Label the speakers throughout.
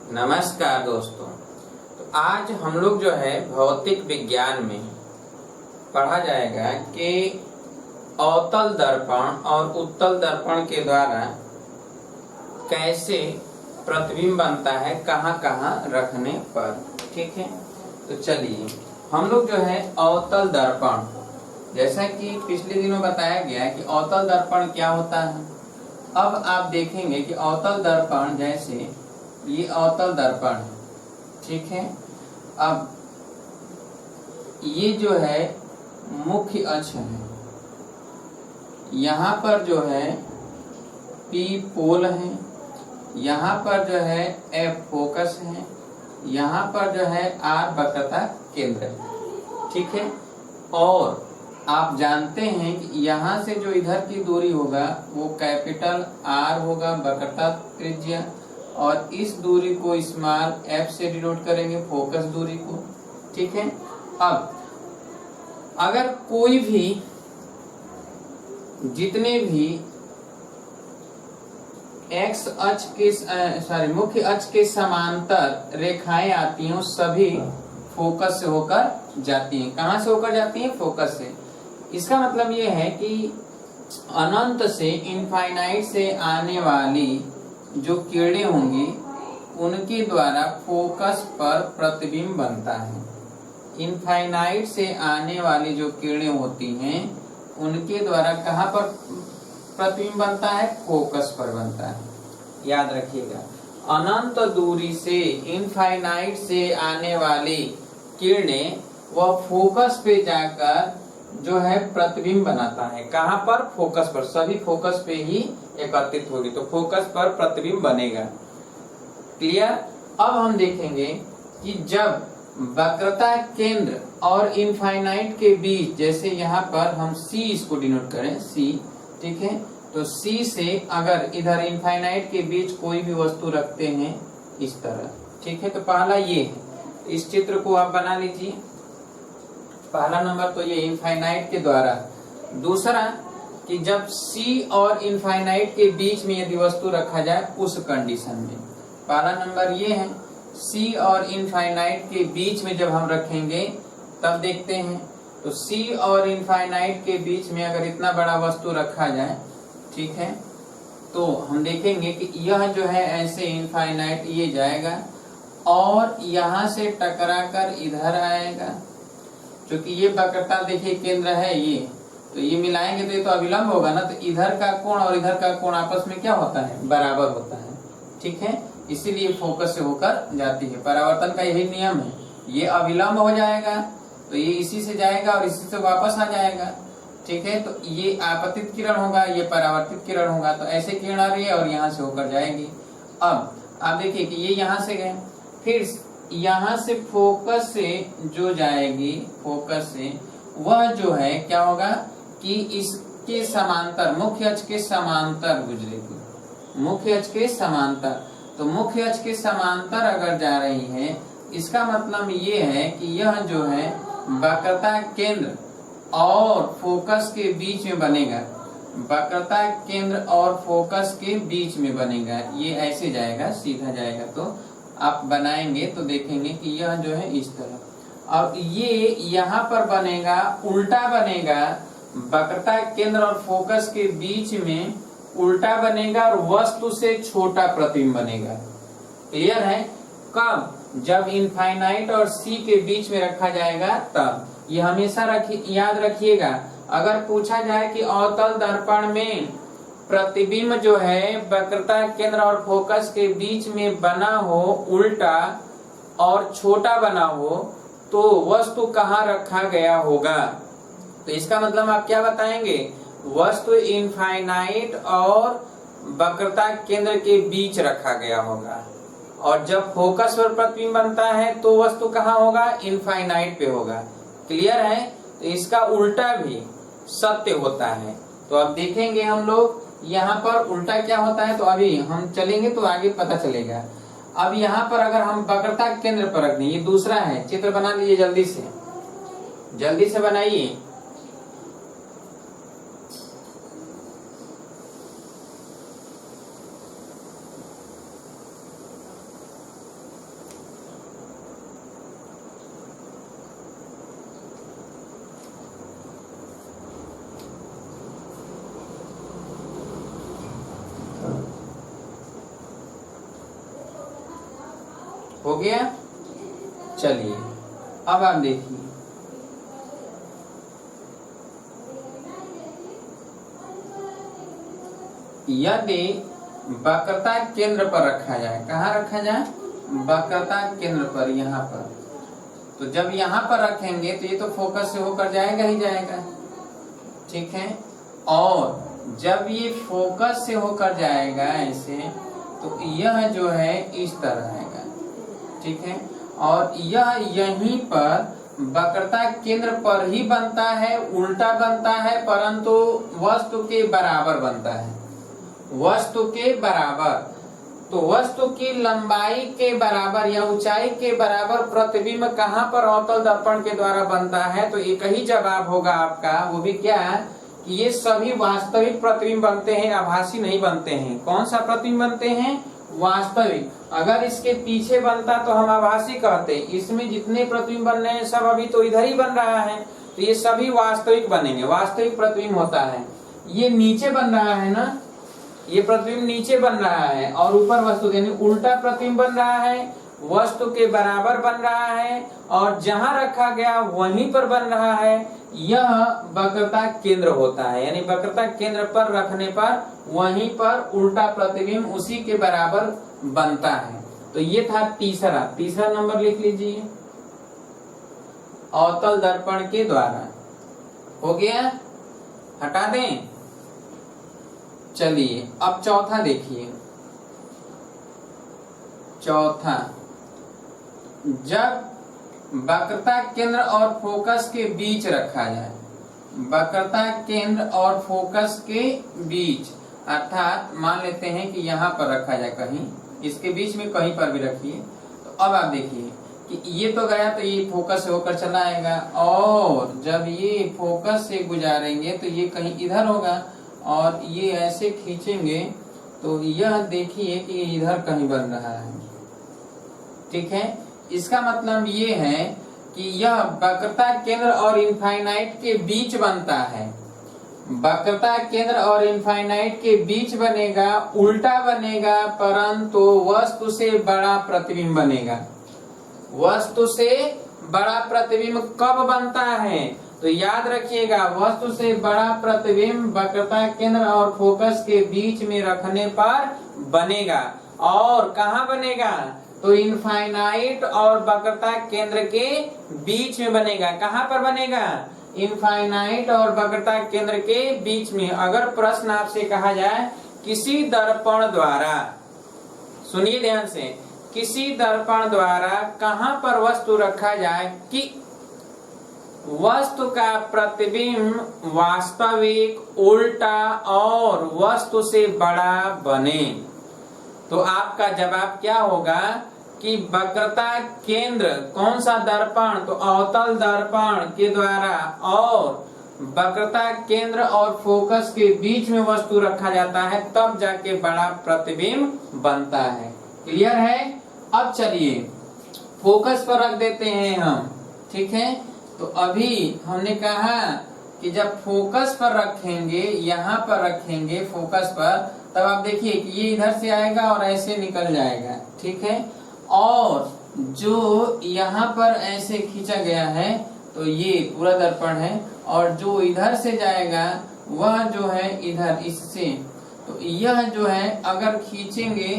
Speaker 1: नमस्कार दोस्तों। तो आज हम लोग जो है भौतिक विज्ञान में पढ़ा जाएगा कि अवतल दर्पण और उत्तल दर्पण के द्वारा कैसे प्रतिबिंब बनता है, कहाँ कहाँ रखने पर। ठीक है, तो चलिए हम लोग जो है अवतल दर्पण, जैसा कि पिछले दिनों बताया गया है कि अवतल दर्पण क्या होता है। अब आप देखेंगे कि अवतल दर्पण, जैसे ये अवतल दर्पण है, ठीक है। अब ये जो है मुख्य अक्ष है, यहाँ पर जो है P पोल है, यहाँ पर जो है F फोकस है, यहाँ पर जो है R वक्रता केंद्र है। ठीक है, और आप जानते हैं कि यहाँ से जो इधर की दूरी होगा वो कैपिटल R होगा, वक्रता त्रिज्या, और इस दूरी को स्मॉल f से डिनोट करेंगे, फोकस दूरी को। ठीक है, अब अगर कोई भी, जितने भी x अक्ष के मुख्य अक्ष के समांतर रेखाएं आती हैं, सभी फोकस से होकर जाती हैं। कहां से होकर जाती हैं? फोकस से। इसका मतलब ये है कि अनंत से, इनफाइनाइट से आने वाली जो किरणें होंगी उनके द्वारा फोकस पर प्रतिबिंब बनता है। इनफाइनाइट से आने वाली जो किरणें होती हैं उनके द्वारा कहाँ पर प्रतिबिंब बनता है? फोकस पर बनता है। याद रखिएगा, अनंत दूरी से, इनफाइनाइट से आने वाली किरणें वह फोकस पे जाकर जो है प्रतिबिंब बनाता है। कहाँ पर? फोकस पर। सभी फोकस पे ही एकत्रित होगी, तो फोकस पर प्रतिबिंब बनेगा। क्लियर? अब हम देखेंगे कि जब वक्रता केंद्र और इनफाइनाइट के बीच, जैसे यहाँ पर हम C इसको डिनोट करें, C, ठीक है, तो C से अगर इधर इनफाइनाइट के बीच कोई भी वस्तु रखते हैं इस तरह, ठीक है, तो पहला ये है, इस चित्र को आप बना लीजिए। पहला नंबर तो ये इनफाइनाइट के द्वारा। दूसरा कि जब C और इनफाइनाइट के बीच में यदि वस्तु रखा जाए उस कंडीशन में। पहला नंबर ये है, C और इनफाइनाइट के बीच में जब हम रखेंगे तब देखते हैं, तो C और इनफाइनाइट के बीच में अगर इतना बड़ा वस्तु रखा जाए, ठीक है, तो हम देखेंगे कि यह जो है ऐसे इनफाइनाइट ये जाएगा और यहाँ से टकरा कर इधर आएगा। क्योंकि ये वक्रता देखिए केंद्र है ये, तो ये मिलाएंगे तो ये तो अभिलंब होगा ना, तो इधर का कोण और इधर का कोण आपस में क्या होता है? बराबर होता है। ठीक है, इसीलिए फोकस से होकर जाती है। परावर्तन का यही नियम है, ये अभिलंब हो जाएगा तो ये इसी से जाएगा और इसी से वापस आ जाएगा। ठीक है, तो ये आपतित किरण होगा, ये परावर्तित किरण होगा, तो ऐसे किरण आ रही है और यहाँ से होकर जाएगी। अब आप देखिए कि ये यहाँ से गए, फिर यहाँ से फोकस से जो जाएगी, फोकस से वह जो है क्या होगा कि इसके समांतर, मुख्य अक्ष के समांतर गुजरेगी। मुख्य अक्ष के समांतर, तो मुख्य अक्ष के समांतर अगर जा रही है, इसका मतलब ये है कि यह जो है वक्रता केंद्र और फोकस के बीच में बनेगा। वक्रता केंद्र और फोकस के बीच में बनेगा, ये ऐसे जाएगा, सीधा जाएगा। तो आप बनाएंगे तो देखेंगे कि यह जो है इस तरह। अब ये यहाँ पर बनेगा, उल्टा बनेगा, वक्रता केंद्र और फोकस के बीच में उल्टा बनेगा और वस्तु से छोटा प्रतिबिंब बनेगा। क्लियर है? कब? जब इनफाइनाइट और C के बीच में रखा जाएगा तब। ये हमेशा याद रखिएगा। अगर पूछा जाए कि अवतल दर्पण में प्रतिबिंब जो है वक्रता केंद्र और फोकस के बीच में बना हो, उल्टा और छोटा बना हो, तो वस्तु कहाँ रखा गया होगा? तो इसका मतलब आप क्या बताएंगे? वस्तु इनफाइनाइट और वक्रता केंद्र के बीच रखा गया होगा, और जब फोकस पर प्रतिबिंब बनता है तो वस्तु कहाँ होगा? इनफाइनाइट पे होगा। क्लियर है? तो इसका उल्टा भी सत्य होता है। तो अब देखेंगे हम लोग यहाँ पर उल्टा क्या होता है, तो अभी हम चलेंगे तो आगे पता चलेगा। अब यहाँ पर अगर हम वक्रता केंद्र पर रख दें, ये दूसरा है, चित्र बना लीजिए जल्दी से बनाइए। हो गया। चलिए अब आप देखिए, यदि वक्रता केंद्र पर रखा जाए, कहाँ रखा जाए, वक्रता केंद्र पर, यहाँ पर, तो जब यहाँ पर रखेंगे तो ये तो फोकस से होकर जाएगा ही जाएगा, ठीक है। और जब ये फोकस से होकर जाएगा ऐसे, तो यह जो है इस तरह आएगा, ठीक है। और यह यहीं पर वक्रता केंद्र पर ही बनता है, उल्टा बनता है, परंतु वस्तु के बराबर बनता है, वस्तु के बराबर। तो वस्तु की लंबाई के बराबर या ऊंचाई के बराबर प्रतिबिंब कहाँ पर अवतल दर्पण के द्वारा बनता है, तो एक ही जवाब होगा आपका, वो भी क्या, कि ये सभी वास्तविक प्रतिबिंब बनते हैं, आभासी नहीं बनते हैं। कौन सा प्रतिबिंब बनते हैं, वास्तविक। अगर इसके पीछे बनता तो हम आभासी कहते, इसमें जितने प्रतिबिंब बन रहे हैं सब अभी तो इधर ही बन रहा है, तो ये सभी वास्तविक बनेंगे, वास्तविक प्रतिबिंब होता है। ये नीचे बन रहा है ना, ये प्रतिबिंब नीचे बन रहा है और ऊपर वस्तु, यानी उल्टा प्रतिबिंब बन रहा है, वस्तु के बराबर बन रहा है और जहां रखा गया वहीं पर बन रहा है। यह वक्रता केंद्र होता है, यानी वक्रता केंद्र पर रखने पर वहीं पर उल्टा प्रतिबिंब उसी के बराबर बनता है। तो ये था तीसरा नंबर लिख लीजिए, अवतल दर्पण के द्वारा। हो गया, हटा दें। चलिए अब चौथा देखिए, चौथा, जब वक्रता केंद्र और फोकस के बीच रखा जाए, वक्रता केंद्र और फोकस के बीच, अर्थात मान लेते हैं कि यहाँ पर रखा जाए कहीं, इसके बीच में कहीं पर भी रखिए। तो अब आप देखिए कि ये तो गया, तो ये फोकस से होकर चला आएगा, और जब ये फोकस से गुजारेंगे तो ये कहीं इधर होगा, और ये ऐसे खींचेंगे तो यह देखिए कि इधर कहीं बन रहा है, ठीक है। इसका मतलब ये है कि यह वक्रता केंद्र और इनफाइनाइट के बीच बनता है, वक्रता केंद्र और इनफाइनाइट के बीच बनेगा, उल्टा बनेगा, परंतु वस्तु से बड़ा प्रतिबिंब बनेगा। वस्तु से बड़ा प्रतिबिंब कब बनता है, तो याद रखिएगा, वस्तु से बड़ा प्रतिबिंब वक्रता केंद्र और फोकस के बीच में रखने पर बनेगा। और कहाँ बनेगा, तो इनफाइनाइट और वक्रता केंद्र के बीच में बनेगा। कहाँ पर बनेगा, इनफाइनाइट और वक्रता केंद्र के बीच में। अगर प्रश्न आपसे कहा जाए किसी दर्पण द्वारा, सुनिए ध्यान से, किसी दर्पण द्वारा कहाँ पर वस्तु रखा जाए कि वस्तु का प्रतिबिंब वास्तविक, उल्टा और वस्तु से बड़ा बने, तो आपका जवाब क्या होगा कि वक्रता केंद्र, कौन सा दर्पण, तो अवतल दर्पण के द्वारा, और वक्रता केंद्र और फोकस के बीच में वस्तु रखा जाता है, तब जाके बड़ा प्रतिबिंब बनता है। क्लियर है। अब चलिए फोकस पर रख देते हैं हम, ठीक है। तो अभी हमने कहा कि जब फोकस पर रखेंगे, यहाँ पर रखेंगे फोकस पर, तब आप देखिए कि ये इधर से आएगा और ऐसे निकल जाएगा, ठीक है। और जो यहाँ पर ऐसे खींचा गया है तो ये पूरा दर्पण है, और जो इधर से जाएगा वह जो है इधर इससे, तो यह जो है अगर खींचेंगे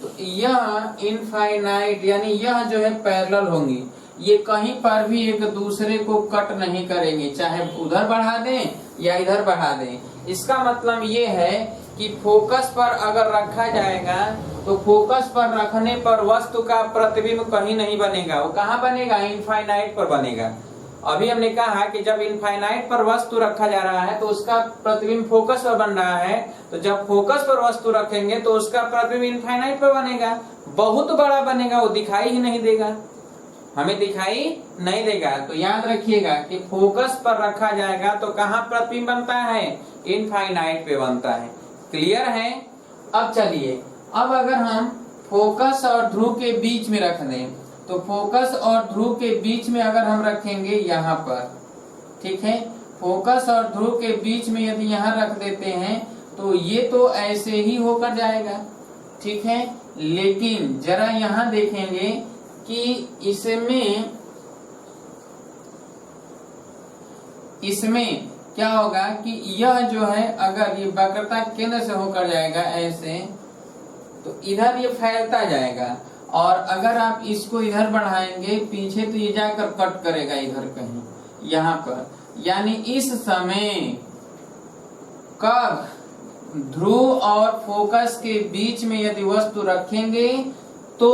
Speaker 1: तो यह इनफाइनाइट, यानी यह जो है पैरेलल होंगी, ये कहीं पर भी एक दूसरे को कट नहीं करेंगे, चाहे उधर बढ़ा दें या इधर बढ़ा दें। इसका मतलब ये है कि फोकस पर अगर रखा जाएगा तो फोकस पर रखने पर वस्तु का प्रतिबिंब कहीं नहीं बनेगा, वो कहाँ बनेगा, इनफाइनाइट पर बनेगा। अभी हमने कहा कि जब इनफाइनाइट पर वस्तु रखा जा रहा है तो उसका प्रतिबिंब फोकस पर बन रहा है, तो जब फोकस पर वस्तु रखेंगे तो उसका प्रतिबिंब इनफाइनाइट पर बनेगा, बहुत बड़ा बनेगा, वो दिखाई ही नहीं देगा, हमें दिखाई नहीं देगा। तो याद रखिएगा कि फोकस पर रखा जाएगा तो कहाँ प्रतिबिंब बनता है, इनफाइनाइट पे बनता है। क्लियर है। अब चलिए, अब अगर हम फोकस और ध्रुव के बीच में रख दें, तो फोकस और ध्रुव के बीच में अगर हम रखेंगे यहाँ पर, ठीक है, फोकस और ध्रुव के बीच में यदि यहाँ रख देते हैं तो ये तो ऐसे ही होकर जाएगा, ठीक है। लेकिन जरा यहाँ देखेंगे कि इसमें क्या होगा कि यह जो है अगर ये वक्रता केंद्र से होकर जाएगा ऐसे, तो इधर ये फैलता जाएगा, और अगर आप इसको इधर बढ़ाएंगे पीछे तो ये जाकर कट करेगा इधर कहीं यहाँ पर। यानी इस समय कब ध्रुव और फोकस के बीच में यदि वस्तु रखेंगे तो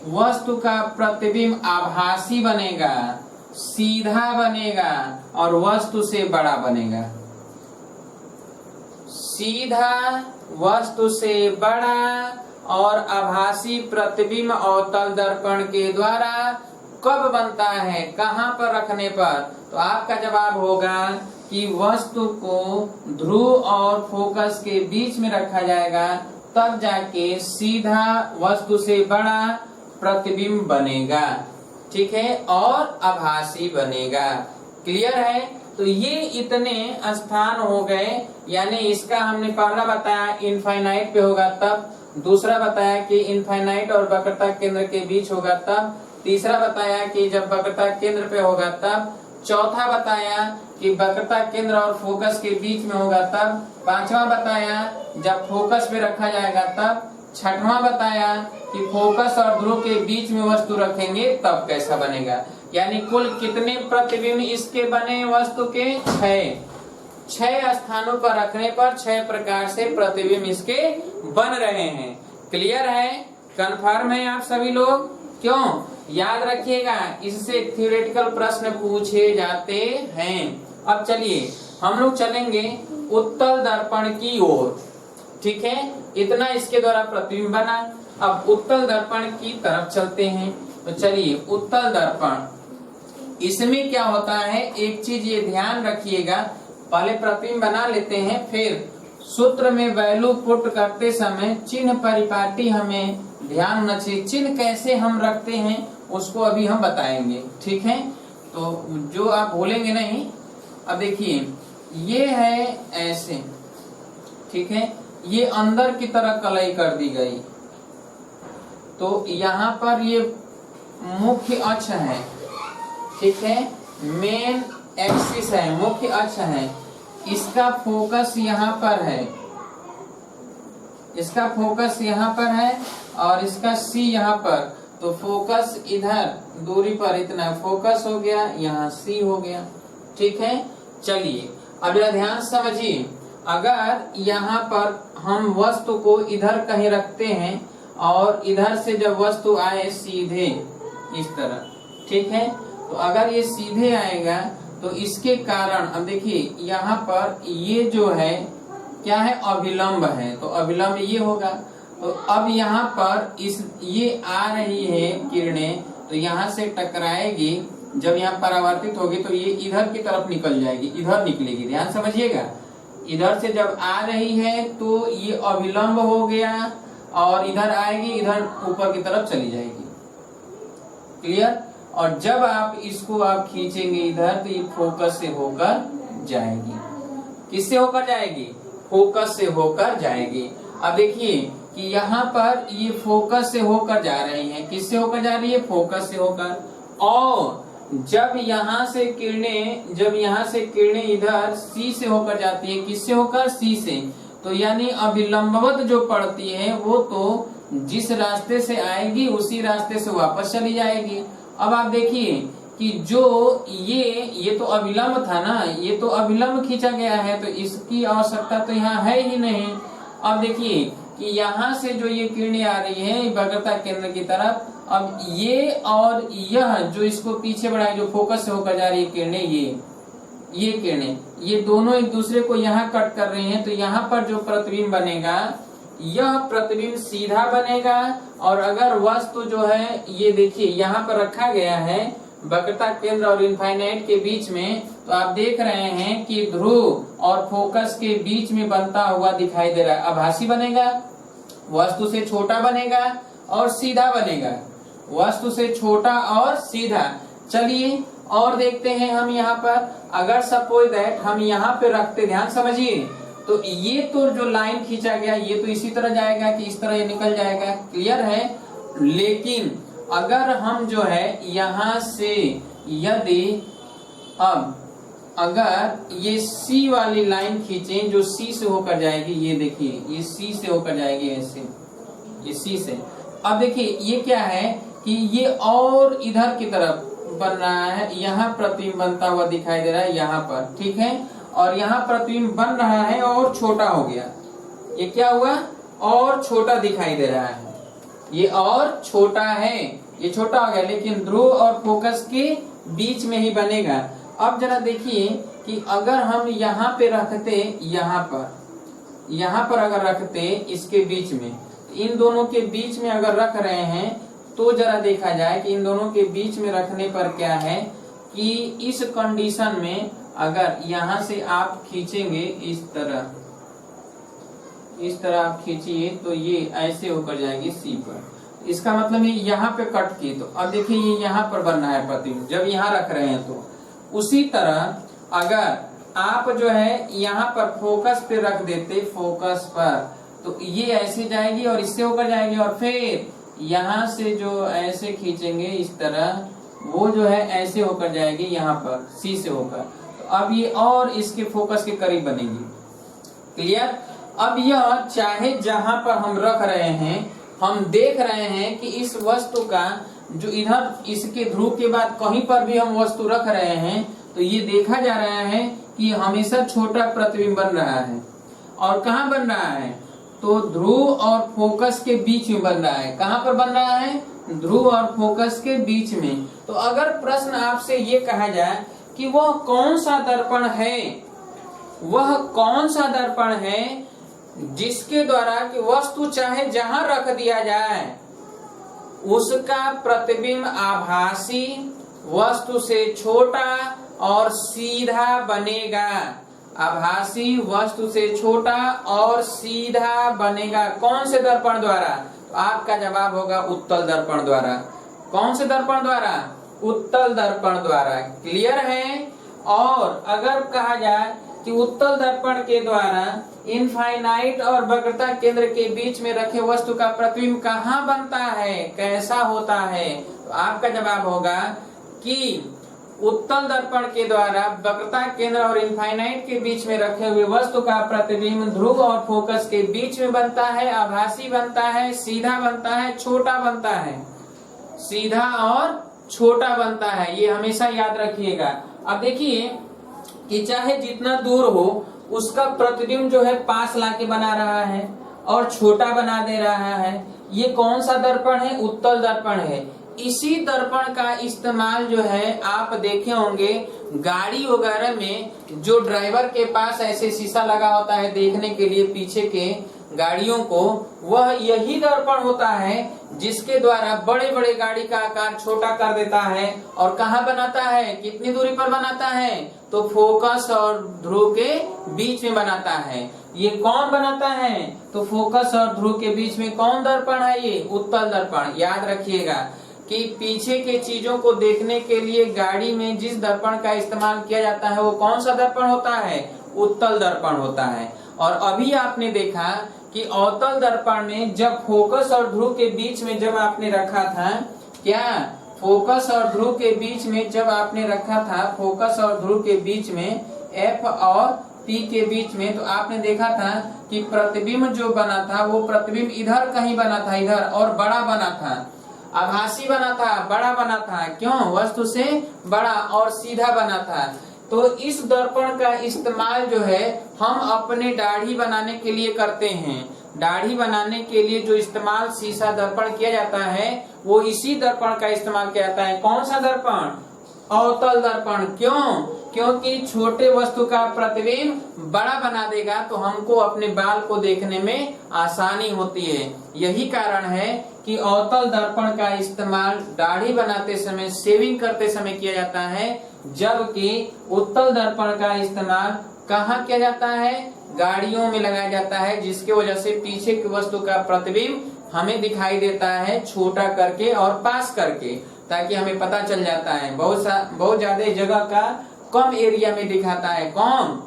Speaker 1: वस्तु का प्रतिबिंब आभासी बनेगा, सीधा बनेगा और वस्तु से बड़ा बनेगा। सीधा, वस्तु से बड़ा और आभासी प्रतिबिंब अवतल दर्पण के द्वारा कब बनता है, कहां पर रखने पर? तो आपका जवाब होगा कि वस्तु को ध्रुव और फोकस के बीच में रखा जाएगा, तब जाके सीधा वस्तु से बड़ा प्रतिबिंब बनेगा, ठीक है, और आभासी बनेगा। क्लियर है? तो ये इतने स्थान हो गए, यानी इसका हमने पहला बताया इनफाइनाइट पे होगा तब, दूसरा बताया कि इनफाइनाइट और वक्रता केंद्र के बीच होगा तब, तीसरा बताया कि जब वक्रता केंद्र पे होगा तब, चौथा बताया कि वक्रता केंद्र और फोकस के बीच में होगा तब, पांचवा बताया जब फोकस पे रखा जाएगा तब, छठवां बताया कि फोकस और ध्रुव के बीच में वस्तु रखेंगे तब कैसा बनेगा। यानी कुल कितने प्रतिबिंब इसके बने वस्तु के? 6 स्थानों पर रखने पर 6 प्रकार से प्रतिबिंब इसके बन रहे हैं। क्लियर है? कंफर्म है आप सभी लोग? क्यों? याद रखिएगा, इससे थ्योरेटिकल प्रश्न पूछे जाते हैं। अब चलिए हम लोग चलेंगे उत्तल दर्पण की ओर, ठीक है? इतना इसके द्वारा प्रतिबिंब बना। अब उत्तल दर्पण की तरफ चलते हैं। तो चलिए उत्तल दर्पण, इसमें क्या होता है, एक चीज ये ध्यान रखिएगा, पहले प्रतिबिंब बना लेते हैं, फिर सूत्र में वैल्यू पुट करते समय चिन्ह परिपाटी हमें ध्यान होना चाहिए। चिन्ह कैसे हम रखते हैं उसको अभी हम बताएंगे, ठीक है? तो जो आप भूलेंगे नहीं। अब देखिए ये है ऐसे, ठीक है, ये अंदर की तरह कलई कर दी गई, तो यहाँ पर ये मुख्य अक्ष है, ठीक है, मेन एक्सिस है, मुख्य अक्ष है। इसका फोकस यहाँ पर है, इसका फोकस यहाँ पर है और इसका सी यहाँ पर। तो फोकस इधर दूरी पर इतना फोकस हो गया, यहाँ सी हो गया, ठीक है। चलिए अब जरा ध्यान समझिए, अगर यहाँ पर हम वस्तु को इधर कहीं रखते हैं और इधर से जब वस्तु आए सीधे इस तरह, ठीक है, तो अगर ये सीधे आएगा तो इसके कारण अब देखिए यहाँ पर ये जो है क्या है, अभिलंब है, तो अभिलंब ये होगा। तो अब यहाँ पर ये आ रही है किरणें, तो यहाँ से टकराएगी, जब यहाँ परावर्तित होगी तो ये इधर की तरफ निकल जाएगी, इधर निकलेगी। ध्यान समझिएगा, इधर से जब आ रही है तो ये अभिलंब हो गया और इधर आएगी, इधर ऊपर की तरफ चली जाएगी। क्लियर? और जब आप इसको आप खींचेंगे इधर तो ये फोकस से होकर जाएगी। किससे होकर जाएगी? फोकस से होकर जाएगी। अब देखिए कि यहाँ पर ये फोकस से होकर जा रही है। किससे होकर जा रही है? फोकस से होकर। और जब यहाँ से किरणें इधर सी से होकर जाती है, किससे होकर? सी से। तो यानी अभिलंबवत जो पड़ती है वो तो जिस रास्ते से आएगी उसी रास्ते से वापस चली जाएगी। अब आप देखिए कि जो ये तो अभिलंब था ना, ये तो अभिलंब खींचा गया है, तो इसकी आवश्यकता तो यहाँ है ही नहीं। अब देखिए कि यहाँ से जो ये किरणें आ रही है वक्रता केंद्र की तरफ, अब ये और यह जो इसको पीछे बढ़ाए, जो फोकस से होकर जा रही है किरणें, ये किरणें, ये दोनों एक दूसरे को यहाँ कट कर रही हैं। तो यहाँ पर जो प्रतिबिंब बनेगा, यह प्रतिबिंब सीधा बनेगा। और अगर वस्तु जो है ये देखिए यहाँ पर रखा गया है वक्रता केंद्र और इनफाइनाइट के बीच में, तो आप देख रहे हैं कि ध्रुव और फोकस के बीच में बनता हुआ दिखाई दे रहा है। आभासी बनेगा, वस्तु से छोटा बनेगा और सीधा बनेगा, वस्तु से छोटा और सीधा। चलिए और देखते हैं हम यहाँ पर, अगर सपोज दैट हम यहाँ पे रखते, ध्यान समझिए, तो ये तो जो लाइन खींचा गया ये तो इसी तरह जाएगा कि इस तरह ये निकल जाएगा। क्लियर है? लेकिन अगर हम जो है यहाँ से यदि अब अगर ये C वाली लाइन खींचें जो C से होकर जाएगी, ये देखिए ये C से होकर जाएगी ऐसे, ये C से। अब देखिए ये क्या है कि ये और इधर की तरफ बन रहा है, यहाँ प्रतिबिंब बनता हुआ दिखाई दे रहा है यहाँ पर, ठीक है। और यहाँ प्रतिबिंब बन रहा है और छोटा हो गया, ये क्या हुआ और छोटा दिखाई दे रहा है, ये और छोटा है, ये छोटा हो गया, लेकिन ध्रुव और फोकस के बीच में ही बनेगा। अब जरा देखिए कि अगर हम यहाँ पे रखते, यहाँ पर अगर रखते इसके बीच में, इन दोनों के बीच में अगर रख रहे हैं तो जरा देखा जाए कि इन दोनों के बीच में रखने पर क्या है कि इस कंडीशन में अगर यहाँ से आप खींचेंगे इस तरह आप खींचिए तो ये ऐसे होकर जाएगी C पर। इसका मतलब ये यहाँ पे कट की, तो अब देखिए ये यहाँ पर बनना है प्रतिबिंब जब यहाँ रख रहे हैं। तो उसी तरह अगर आप जो है यहाँ पर फोकस पे रख देते, फोकस पर, तो ये ऐसे जाएगी और इससे होकर जाएगी, और फिर यहाँ से जो ऐसे खींचेंगे इस तरह, वो जो है ऐसे होकर जाएगी यहाँ पर C से होकर। तो अब ये और इसके फोकस के करीब बनेगी। क्लियर? अब यह चाहे जहां पर हम रख रहे हैं, हम देख रहे हैं कि इस वस्तु का जो इधर इसके ध्रुव के बाद कहीं पर भी हम वस्तु रख रहे हैं तो ये देखा जा रहा है कि हमेशा छोटा प्रतिबिंब बन रहा है। और कहाँ बन रहा है? तो ध्रुव और फोकस के बीच में बन रहा है। कहाँ पर बन रहा है? ध्रुव और फोकस के बीच में। तो अगर प्रश्न आपसे ये कहा जाए कि वह कौन सा दर्पण है, वह कौन सा दर्पण है जिसके द्वारा कि वस्तु चाहे जहां रख दिया जाए उसका प्रतिबिंब आभासी वस्तु से छोटा और सीधा बनेगा। आभासी वस्तु से छोटा और सीधा बनेगा। कौन से दर्पण द्वारा? तो आपका जवाब होगा उत्तल दर्पण द्वारा। कौन से दर्पण द्वारा? उत्तल दर्पण द्वारा। क्लियर है? और अगर कहा जाए कि उत्तल दर्पण के द्वारा इनफाइनाइट और वक्रता केंद्र के बीच में रखे वस्तु का प्रतिबिंब कहाँ बनता है, कैसा होता है, तो आपका जवाब होगा कि उत्तल दर्पण के द्वारा वक्रता केंद्र और इनफाइनाइट के बीच में रखे हुए वस्तु का प्रतिबिंब ध्रुव और फोकस के बीच में बनता है, आभासी बनता है, सीधा बनता है, छोटा बनता है। सीधा और छोटा बनता है, ये हमेशा याद रखिएगा। अब देखिए कि चाहे जितना दूर हो उसका प्रतिबिंब जो है पास लाके बना रहा है और छोटा बना दे रहा है। ये कौन सा दर्पण है? उत्तल दर्पण है। इसी दर्पण का इस्तेमाल जो है आप देखे होंगे गाड़ी वगैरह में, जो ड्राइवर के पास ऐसे शीशा लगा होता है देखने के लिए पीछे के गाड़ियों को, वह यही दर्पण होता है जिसके द्वारा बड़े बड़े गाड़ी का आकार छोटा कर देता है। और कहाँ बनाता है? कितनी दूरी पर बनाता है? तो फोकस और ध्रुव के बीच में बनाता है। ये कौन बनाता है? तो फोकस और ध्रुव के बीच में कौन दर्पण है? ये उत्तल दर्पण। याद रखिएगा कि पीछे के चीजों को देखने के लिए गाड़ी में जिस दर्पण का इस्तेमाल किया जाता है वो कौन सा दर्पण होता है? उत्तल दर्पण होता है। और अभी आपने देखा कि अवतल दर्पण में जब फोकस और ध्रुव के बीच में जब आपने रखा था, क्या फोकस और ध्रुव के बीच में जब आपने रखा था, फोकस और ध्रुव के बीच में F और P के बीच में, तो आपने देखा था कि प्रतिबिंब जो बना था वो प्रतिबिंब इधर कहीं बना था, इधर, और बड़ा बना था, आभासी बना था, बड़ा बना था। क्यों? वस्तु से बड़ा और सीधा बना था। तो इस दर्पण का इस्तेमाल जो है हम अपने दाढ़ी बनाने के लिए करते हैं। दाढ़ी बनाने के लिए जो इस्तेमाल शीशा दर्पण किया जाता है वो इसी दर्पण का इस्तेमाल किया जाता है। कौन सा दर्पण? अवतल दर्पण। क्यों? क्योंकि छोटे वस्तु का प्रतिबिंब बड़ा बना देगा तो हमको अपने बाल को देखने में आसानी होती है। यही कारण है कि अवतल दर्पण का इस्तेमाल दाढ़ी बनाते समय, शेविंग करते समय किया जाता है, जबकि उत्तल दर्पण का इस्तेमाल कहाँ किया जाता है? गाड़ियों में लगाया जाता है, जिसकी वजह से पीछे की वस्तु का प्रतिबिंब हमें दिखाई देता है छोटा करके और पास करके, ताकि हमें पता चल जाता है। बहुत ज्यादा जगह का कम एरिया में दिखाता है। कौन?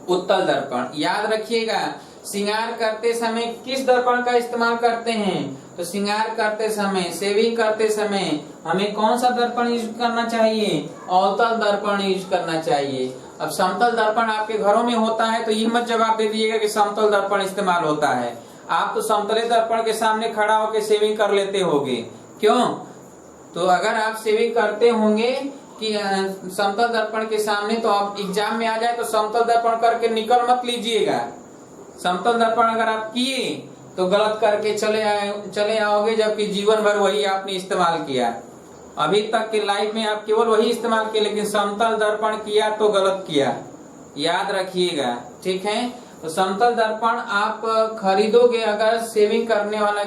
Speaker 1: उत्तल दर्पण। याद रखिएगा श्रृंगार करते समय किस दर्पण का इस्तेमाल करते हैं? तो श्रृंगार करते समय, शेविंग करते समय हमें कौन सा दर्पण यूज करना चाहिए? अवतल दर्पण यूज करना चाहिए। अब समतल दर्पण आपके घरों में होता है तो ये मत जवाब दे दीजिएगा कि समतल दर्पण इस्तेमाल होता है। आप तो समतले दर्पण के सामने खड़ा होकर शेविंग कर लेते होंगे, क्यों? तो अगर आप शेविंग करते होंगे कि समतल दर्पण के सामने, तो आप एग्जाम में आ जाए तो समतल दर्पण करके निकल मत लीजिएगा। समतल दर्पण अगर आप किए तो गलत करके चले आओगे, जबकि जीवन भर वही आपने इस्तेमाल किया। अभी तक की लाइफ में आप केवल वही इस्तेमाल किए, लेकिन समतल दर्पण किया तो गलत किया, याद रखिएगा, ठीक है। तो समतल दर्पण आप खरीदोगे अगर शेविंग करने वाला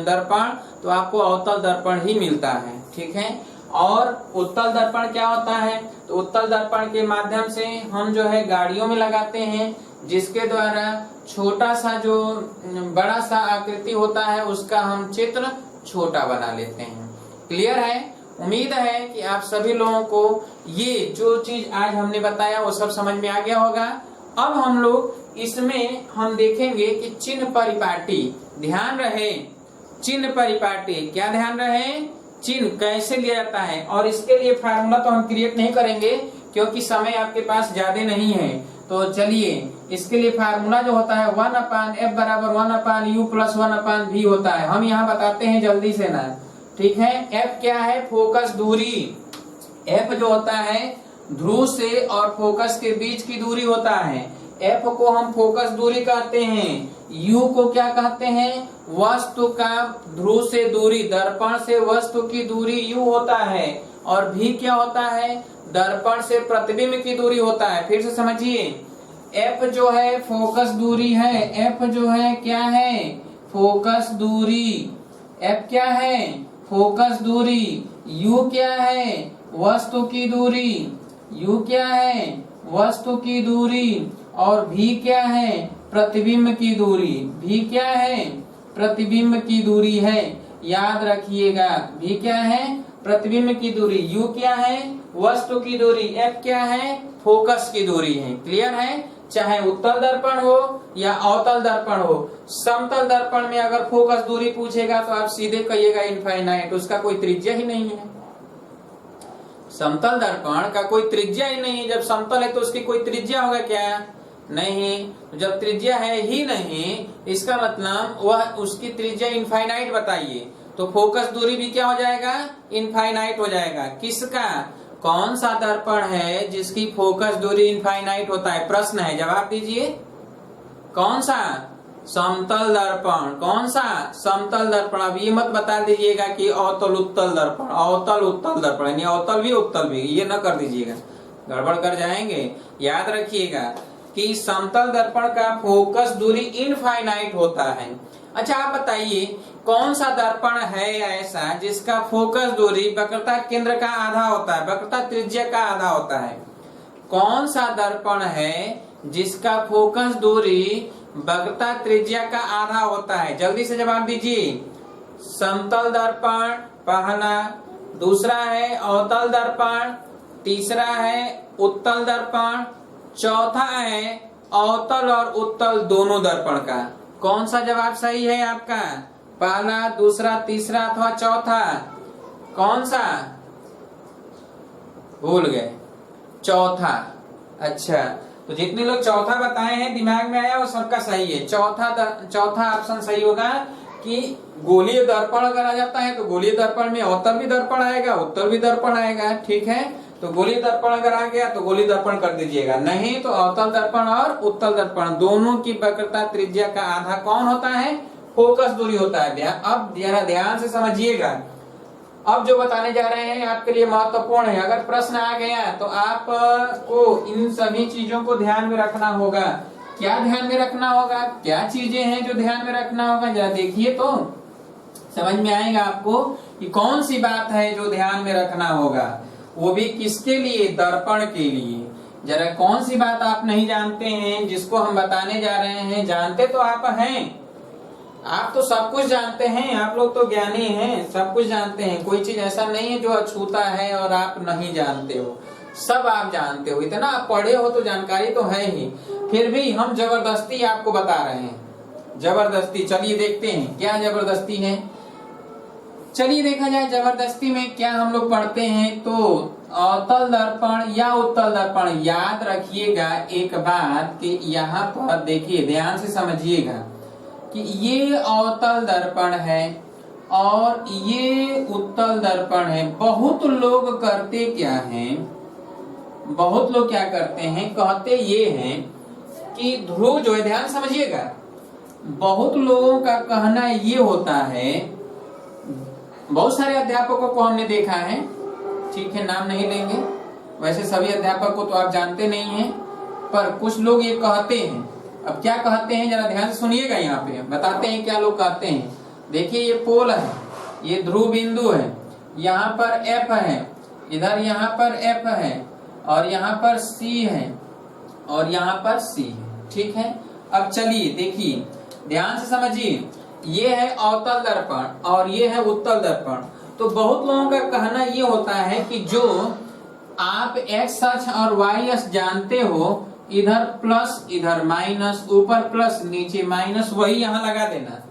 Speaker 1: दर्पण, तो आपको अवतल दर्पण ही मिलता है, ठीक है। और उत्तल दर्पण क्या होता है? तो उत्तल दर्पण के माध्यम से हम जो है गाड़ियों में लगाते हैं, जिसके द्वारा छोटा सा जो बड़ा सा आकृति होता है उसका हम चित्र छोटा बना लेते हैं। क्लियर है? उम्मीद है कि आप सभी लोगों को ये जो चीज आज हमने बताया वो सब समझ में आ गया होगा। अब हम लोग इसमें हम देखेंगे कि चिन्ह परिपाटी, ध्यान रहे चिन्ह परिपाटी, क्या ध्यान रहे? चिन्ह कैसे लिया जाता है। और इसके लिए फार्मूला तो हम क्रिएट नहीं करेंगे क्योंकि समय आपके पास ज्यादा नहीं है। तो चलिए, इसके लिए फार्मूला जो होता है 1/f बराबर 1/u प्लस 1/v होता है। हम यहाँ बताते हैं जल्दी से ना, ठीक है। f क्या है? फोकस दूरी। f जो होता है ध्रुव से और फोकस के बीच की दूरी होता है। f को हम फोकस दूरी कहते हैं। u को क्या कहते हैं? वस्तु का ध्रुव से दूरी, दर्पण से वस्तु की दूरी u होता है। और v क्या होता है? दर्पण से प्रतिबिंब की दूरी होता है। फिर से समझिए, f जो है फोकस दूरी है। f जो है क्या है? फोकस दूरी। f क्या है? फोकस दूरी। u क्या है? वस्तु की दूरी। u क्या है? वस्तु की दूरी। और v क्या है? प्रतिबिंब की दूरी। v क्या है? प्रतिबिंब की दूरी है, याद रखिएगा। v क्या है? प्रतिबिंब की दूरी। u क्या है? वस्तु की दूरी। f क्या है? फोकस की दूरी है। क्लियर है? चाहे उत्तल दर्पण हो या अवतल दर्पण हो, समतल दर्पण में अगर फोकस दूरी पूछेगा तो आप सीधे कहिएगा इनफाइनाइट, उसका कोई त्रिज्या ही नहीं है। समतल दर्पण का कोई त्रिज्या ही नहीं है। जब समतल है तो उसकी कोई त्रिज्या होगा क्या? नहीं। जब त्रिज्या है ही नहीं, इसका मतलब वह उसकी त्रिज्या इनफाइनाइट बताइए। तो फोकस दूरी भी क्या हो जाएगा? इनफाइनाइट हो जाएगा। किसका? कौन सा दर्पण है जिसकी फोकस दूरी इनफाइनाइट होता है? प्रश्न है, जवाब दीजिए। कौन सा? समतल दर्पण। कौन सा? समतल दर्पण। अब ये मत बता दीजिएगा कि अवतल उत्तल दर्पण, अवतल उत्तल दर्पण, यानी अवतल भी उत्तल भी, ये न कर दीजिएगा, गड़बड़ कर जाएंगे। याद रखिएगा कि समतल दर्पण का फोकस दूरी इनफाइनाइट होता है। अच्छा, आप बताइए कौन सा दर्पण है ऐसा जिसका फोकस दूरी वक्रता केंद्र का आधा होता है, वक्रता त्रिज्या का आधा होता है? कौन सा दर्पण है जिसका फोकस दूरी वक्रता त्रिज्या का आधा होता है? जल्दी से जवाब दीजिए। समतल दर्पण पहला, दूसरा है अवतल दर्पण, तीसरा है उत्तल दर्पण, चौथा है अवतल और उत्तल दोनों दर्पण का। कौन सा जवाब सही है आपका? पहला, दूसरा, तीसरा अथवा चौथा? कौन सा? भूल गए? चौथा। अच्छा, तो जितने लोग चौथा बताए हैं दिमाग में आया वो सबका सही है। चौथा ऑप्शन सही होगा कि गोलीय दर्पण अगर आ जाता है तो गोलीय दर्पण में अवतल भी दर्पण आएगा, उत्तल भी दर्पण आएगा, ठीक है। तो गोलीय दर्पण अगर आ गया तो गोलीय दर्पण कर दीजिएगा, नहीं तो अवतल दर्पण और उत्तल दर्पण दोनों की वक्रता त्रिज्या का आधा कौन होता है? फोकस दूरी होता है। अब जरा ध्यान से समझिएगा, अब जो बताने जा रहे हैं आपके लिए महत्वपूर्ण है। अगर प्रश्न आ गया तो आपको इन सभी चीजों को ध्यान में रखना होगा। क्या ध्यान में रखना होगा? क्या चीजें हैं जो ध्यान में रखना होगा? जरा देखिए तो समझ में आएगा आपको कि कौन सी बात है जो ध्यान में रखना होगा, वो भी किसके लिए? दर्पण के लिए। जरा कौन सी बात आप नहीं जानते हैं जिसको हम बताने जा रहे हैं? जानते तो आप हैं, आप तो सब कुछ जानते हैं, आप लोग तो ज्ञानी हैं, सब कुछ जानते हैं। कोई चीज ऐसा नहीं है जो अछूता है और आप नहीं जानते हो, सब आप जानते हो, इतना आप पढ़े हो तो जानकारी तो है ही, फिर भी हम जबरदस्ती आपको बता रहे हैं। जबरदस्ती, चलिए देखते हैं क्या जबरदस्ती है। चलिए देखा जाए जबरदस्ती में क्या हम लोग पढ़ते हैं। तो अवतल दर्पण या उत्तल दर्पण, याद रखिएगा एक बात कि यहाँ पर देखिए ध्यान से समझिएगा कि ये अवतल दर्पण है और ये उत्तल दर्पण है। बहुत लोग करते क्या हैं, बहुत लोग क्या करते हैं, कहते ये हैं कि ध्रुव जो है, ध्यान समझिएगा, बहुत लोगों का कहना ये होता है, बहुत सारे अध्यापकों को हमने देखा है, ठीक है नाम नहीं लेंगे, वैसे सभी अध्यापक को तो आप जानते नहीं हैं, पर कुछ लोग ये कहते हैं। अब क्या कहते हैं जरा ध्यान से सुनिएगा, यहाँ पे बताते हैं क्या लोग कहते हैं। देखिए ये पोल है, ये ध्रुव बिंदु है, यहाँ पर F है, इधर यहाँ पर F है और यहाँ पर C है और यहाँ पर C है, ठीक है। अब चलिए देखिए ध्यान से समझिए, ये है अवतल दर्पण और ये है उत्तल दर्पण। तो बहुत लोगों का कहना ये होता है कि जो आप x अक्ष और y अक्ष जानते हो, इधर प्लस इधर माइनस, ऊपर प्लस नीचे माइनस, वही यहाँ लगा देना।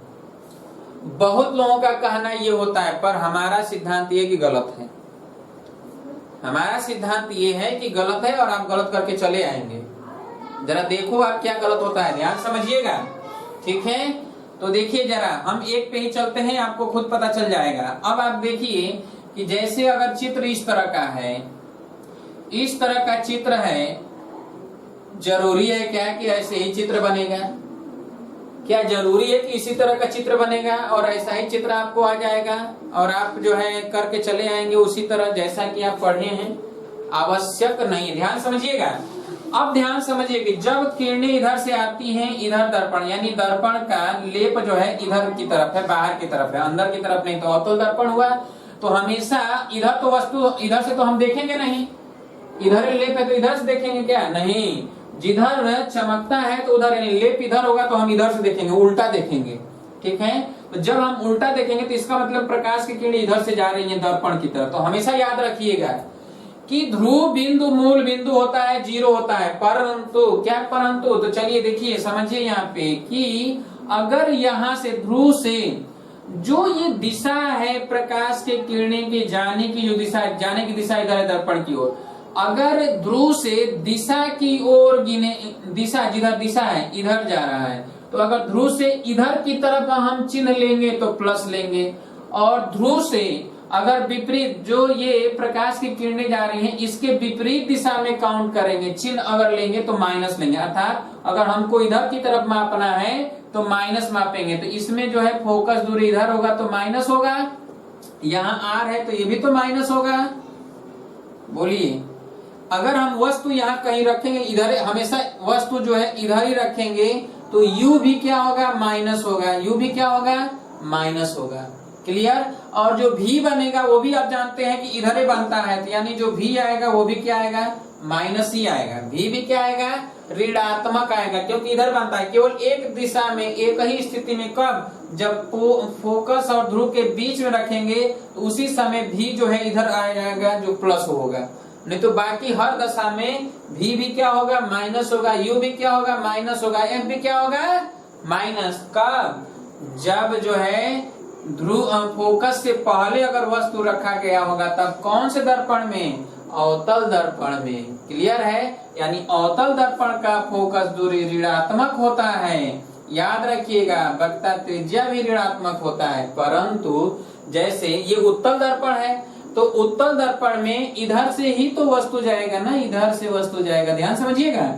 Speaker 1: बहुत लोगों का कहना ये होता है, पर हमारा सिद्धांत ये कि गलत है। हमारा सिद्धांत ये है कि गलत है और आप गलत करके चले आएंगे। जरा देखो आप क्या गलत होता है, ध्यान समझिएगा, ठीक है। तो देखिए जरा हम एक पे ही चलते हैं, आपको खुद पता चल जाएगा। अब आप देखिए कि जैसे अगर चित्र इस तरह का है, इस तरह का चित्र है, जरूरी है क्या कि ऐसे ही चित्र बनेगा? क्या जरूरी है कि इसी तरह का चित्र बनेगा और ऐसा ही चित्र आपको आ जाएगा और आप जो है करके चले आएंगे उसी तरह जैसा कि आप पढ़े हैं? आवश्यक नहीं। ध्यान समझिएगा। अब ध्यान समझिए कि जब किरणें इधर से आती हैं, इधर दर्पण यानी दर्पण का लेप जो है इधर की तरफ है, बाहर की तरफ है, अंदर की तरफ नहीं। तो अवतल दर्पण हुआ तो हमेशा इधर तो वस्तु इधर से तो हम देखेंगे नहीं, इधर लेप है तो इधर से देखेंगे क्या? नहीं, जिधर चमकता है तो उधर लेप इधर होगा तो हम इधर से देखेंगे, उल्टा देखेंगे, ठीक है। तो जब हम उल्टा देखेंगे तो इसका मतलब प्रकाश की किरणें इधर से जा रही हैं दर्पण की तरफ। तो हमेशा याद रखिएगा कि ध्रुव बिंदु मूल बिंदु होता है, जीरो होता है, परंतु क्या परंतु? तो चलिए देखिए समझिए यहाँ पे कि अगर यहाँ से ध्रुव से जो ये दिशा है प्रकाश के किरणें के जाने की जो दिशा है, जाने की दिशा इधर है दर्पण की ओर, अगर ध्रुव से दिशा की ओर गिने, दिशा जिधर दिशा है इधर जा रहा है, तो अगर ध्रुव से इधर की तरफ हम चिन्ह लेंगे तो प्लस लेंगे, और ध्रुव से अगर विपरीत जो ये प्रकाश की किरणें जा रही हैं इसके विपरीत दिशा में काउंट करेंगे, चिन्ह अगर लेंगे तो माइनस लेंगे। अर्थात अगर हमको इधर की तरफ मापना है तो माइनस मापेंगे। तो इसमें जो है फोकस दूरी इधर होगा तो माइनस होगा, यहाँ आर है तो ये भी तो माइनस होगा। बोलिए, अगर हम वस्तु यहाँ कहीं रखेंगे, इधर हमेशा वस्तु जो है इधर ही रखेंगे तो u भी क्या होगा? माइनस होगा। u भी क्या होगा? माइनस होगा। क्लियर? और जो v बनेगा वो भी आप जानते हैं कि इधर ही बनता है, तो यानी जो v आएगा वो भी क्या आएगा? माइनस ही आएगा। v भी क्या आएगा? ऋणात्मक आएगा, क्योंकि इधर बनता है केवल एक दिशा में, एक ही स्थिति में। कब? जब फोकस और ध्रुव के बीच में रखेंगे तो उसी समय v जो है इधर आ जाएगा जो प्लस होगा, नहीं तो बाकी हर दशा में v भी क्या होगा? माइनस होगा, u भी क्या होगा? माइनस होगा, f भी क्या होगा? माइनस। कब? जब जो है ध्रुव फोकस से पहले अगर वस्तु रखा गया होगा, तब कौन से दर्पण में? अवतल दर्पण में। क्लियर है? यानी अवतल दर्पण का फोकस दूरी ऋणात्मक होता है। याद रखिएगा, वक्रता त्रिज्या भी ऋणात्मक होता है। परंतु जैसे ये उत्तल दर्पण है तो उत्तल दर्पण में इधर से ही तो वस्तु जाएगा ना, इधर से वस्तु जाएगा। ध्यान समझिएगा।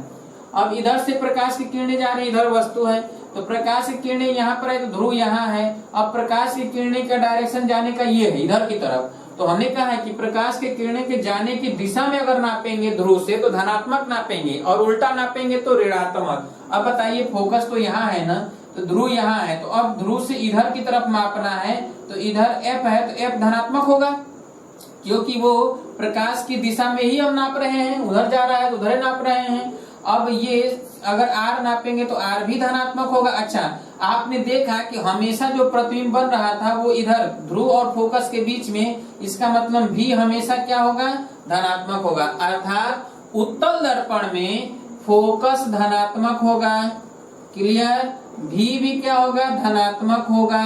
Speaker 1: अब इधर से प्रकाश की किरणें जा रही, इधर वस्तु है, तो प्रकाश की किरणें यहाँ पर है तो ध्रुव यहाँ है। अब प्रकाश की किरणें का डायरेक्शन जाने का ये है इधर की तरफ। तो हमने कहा है कि प्रकाश के किरणें के जाने की दिशा में अगर नापेंगे ध्रुव से तो धनात्मक नापेंगे और उल्टा नापेंगे तो ऋणात्मक। अब बताइए, फोकस तो यहाँ है ना, तो ध्रुव यहाँ है, तो अब ध्रुव से इधर की तरफ मापना है तो इधर F है तो F धनात्मक होगा, क्योंकि वो प्रकाश की दिशा में ही हम नाप रहे हैं, उधर जा रहा है तो उधर नाप रहे हैं। अब ये अगर R नापेंगे तो R भी धनात्मक होगा। अच्छा, आपने देखा कि हमेशा जो प्रतिबिंब बन रहा था वो इधर ध्रुव और फोकस के बीच में, इसका मतलब भी हमेशा क्या होगा? धनात्मक होगा, अर्थात उत्तल दर्पण में फोकस धनात्मक होगा। क्लियर? भी क्या होगा? धनात्मक होगा,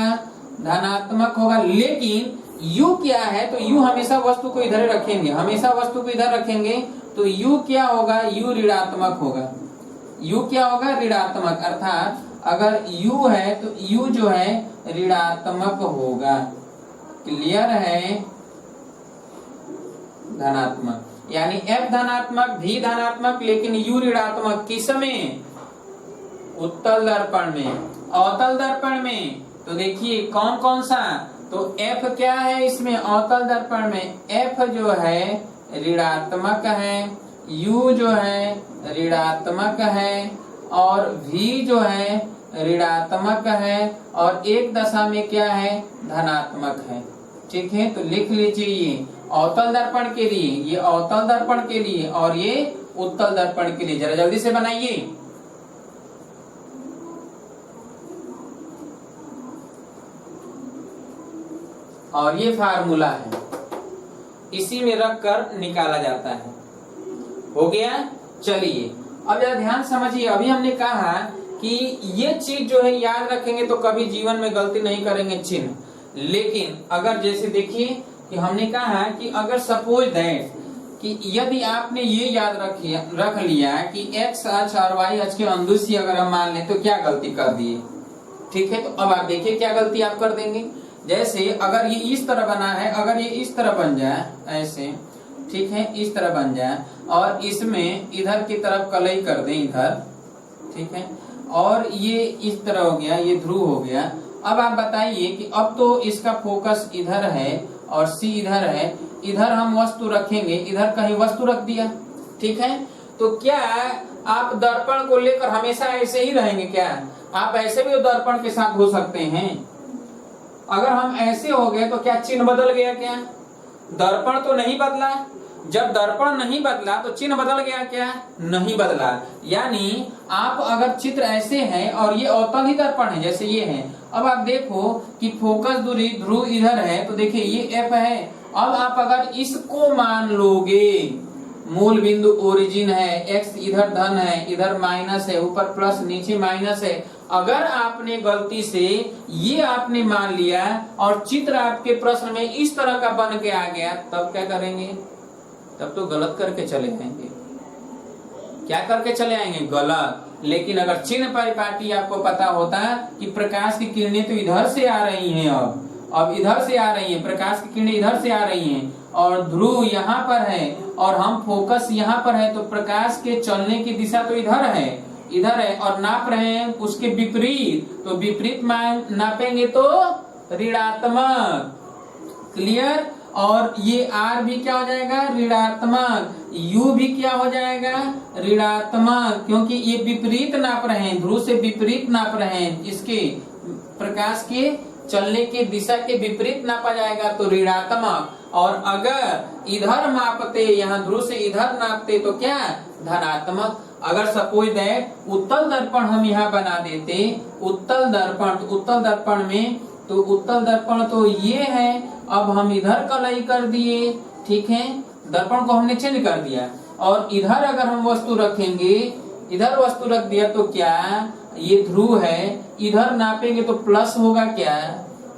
Speaker 1: धनात्मक होगा। लेकिन U क्या है? तो U हमेशा वस्तु को इधर रखेंगे, हमेशा वस्तु को इधर रखेंगे, तो U क्या होगा? U ऋणात्मक होगा। U क्या होगा? ऋणात्मक। अर्थात अगर U है तो U जो है ऋणात्मक होगा। क्लियर है? धनात्मक, यानी F धनात्मक, V धनात्मक, लेकिन U ऋणात्मक। किसमें? उत्तल दर्पण में। अवतल दर्पण में तो देखिए कौन कौन सा, तो F क्या है इसमें? अवतल दर्पण में F जो है ऋणात्मक है, U जो है ऋणात्मक है, और V जो है ऋणात्मक है, और एक दशा में क्या है? धनात्मक है। ठीक है, तो लिख लीजिए ये अवतल दर्पण के लिए, ये अवतल दर्पण के लिए, और ये उत्तल दर्पण के लिए। जरा जल्दी से बनाइए। और ये फार्मूला है, इसी में रख कर निकाला जाता है। हो गया? चलिए अब जरा ध्यान समझिए। अभी हमने कहा कि ये चीज जो है याद रखेंगे तो कभी जीवन में गलती नहीं करेंगे, चिन्ह। लेकिन अगर जैसे देखिए कि हमने कहा कि अगर सपोज दैट कि यदि आपने ये याद रख लिया कि x अक्ष और y अक्ष के अनुदिश अगर हम मान लें तो क्या गलती कर दिए। ठीक है, तो अब आप देखिए क्या गलती आप कर देंगे। जैसे अगर ये इस तरह बना है, अगर ये इस तरह बन जाए ऐसे, ठीक है, इस तरह बन जाए, और इसमें इधर की तरफ कलई कर दें इधर, ठीक है, और ये इस तरह हो गया, ये ध्रुव हो गया। अब आप बताइए कि अब तो इसका फोकस इधर है और C इधर है, इधर हम वस्तु रखेंगे, इधर कहीं वस्तु रख दिया। ठीक है, तो क्या आप दर्पण को लेकर हमेशा ऐसे ही रहेंगे? क्या आप ऐसे भी दर्पण के साथ हो सकते हैं? अगर हम ऐसे हो गए तो क्या चिन्ह बदल गया? क्या दर्पण तो नहीं बदला? जब दर्पण नहीं बदला तो चिन्ह बदल गया? क्या नहीं बदला। यानी आप अगर चित्र ऐसे है और ये अवतल ही दर्पण है, जैसे ये है, अब आप देखो कि फोकस दूरी ध्रुव इधर है, तो देखिए ये F है। अब आप अगर इसको मान लोगे, मूल बिंदु ओरिजिन है, x इधर धन है, इधर माइनस है, ऊपर प्लस नीचे माइनस है, अगर आपने गलती से ये आपने मान लिया और चित्र आपके प्रश्न में इस तरह का बन के आ गया, तब क्या करेंगे? तब तो गलत करके चले आएंगे। क्या करके चले आएंगे? गलत। लेकिन अगर चिन्ह परिपाटी आपको पता होता कि प्रकाश की किरणें तो इधर से आ रही हैं, अब इधर से आ रही हैं, प्रकाश की किरणें इधर से आ रही हैं, और ध्रुव यहाँ पर है और हम फोकस यहाँ पर है, तो प्रकाश के चलने की दिशा तो इधर है और नाप रहे हैं उसके विपरीत, तो विपरीत मान नापेंगे तो ऋणात्मक। क्लियर? और ये R भी क्या हो जाएगा? ऋणात्मक। U भी क्या हो जाएगा? ऋणात्मक, क्योंकि ये विपरीत नाप रहे हैं, ध्रुव से विपरीत नाप रहे हैं, इसके प्रकाश के चलने के दिशा के विपरीत नापा जाएगा तो ऋणात्मक। और अगर इधर मापते, यहाँ ध्रुव से इधर नापते तो क्या? धनात्मक। अगर सपोज दैट उत्तल दर्पण हम यहाँ बना देते, उत्तल दर्पण, तो उत्तल दर्पण में तो उत्तल दर्पण तो ये है, अब हम इधर कलई कर दिए, ठीक है, दर्पण को हमने चेंज कर दिया, और इधर अगर हम वस्तु रखेंगे, इधर वस्तु रख दिया तो क्या? ये ध्रुव है, इधर नापेंगे तो प्लस होगा क्या?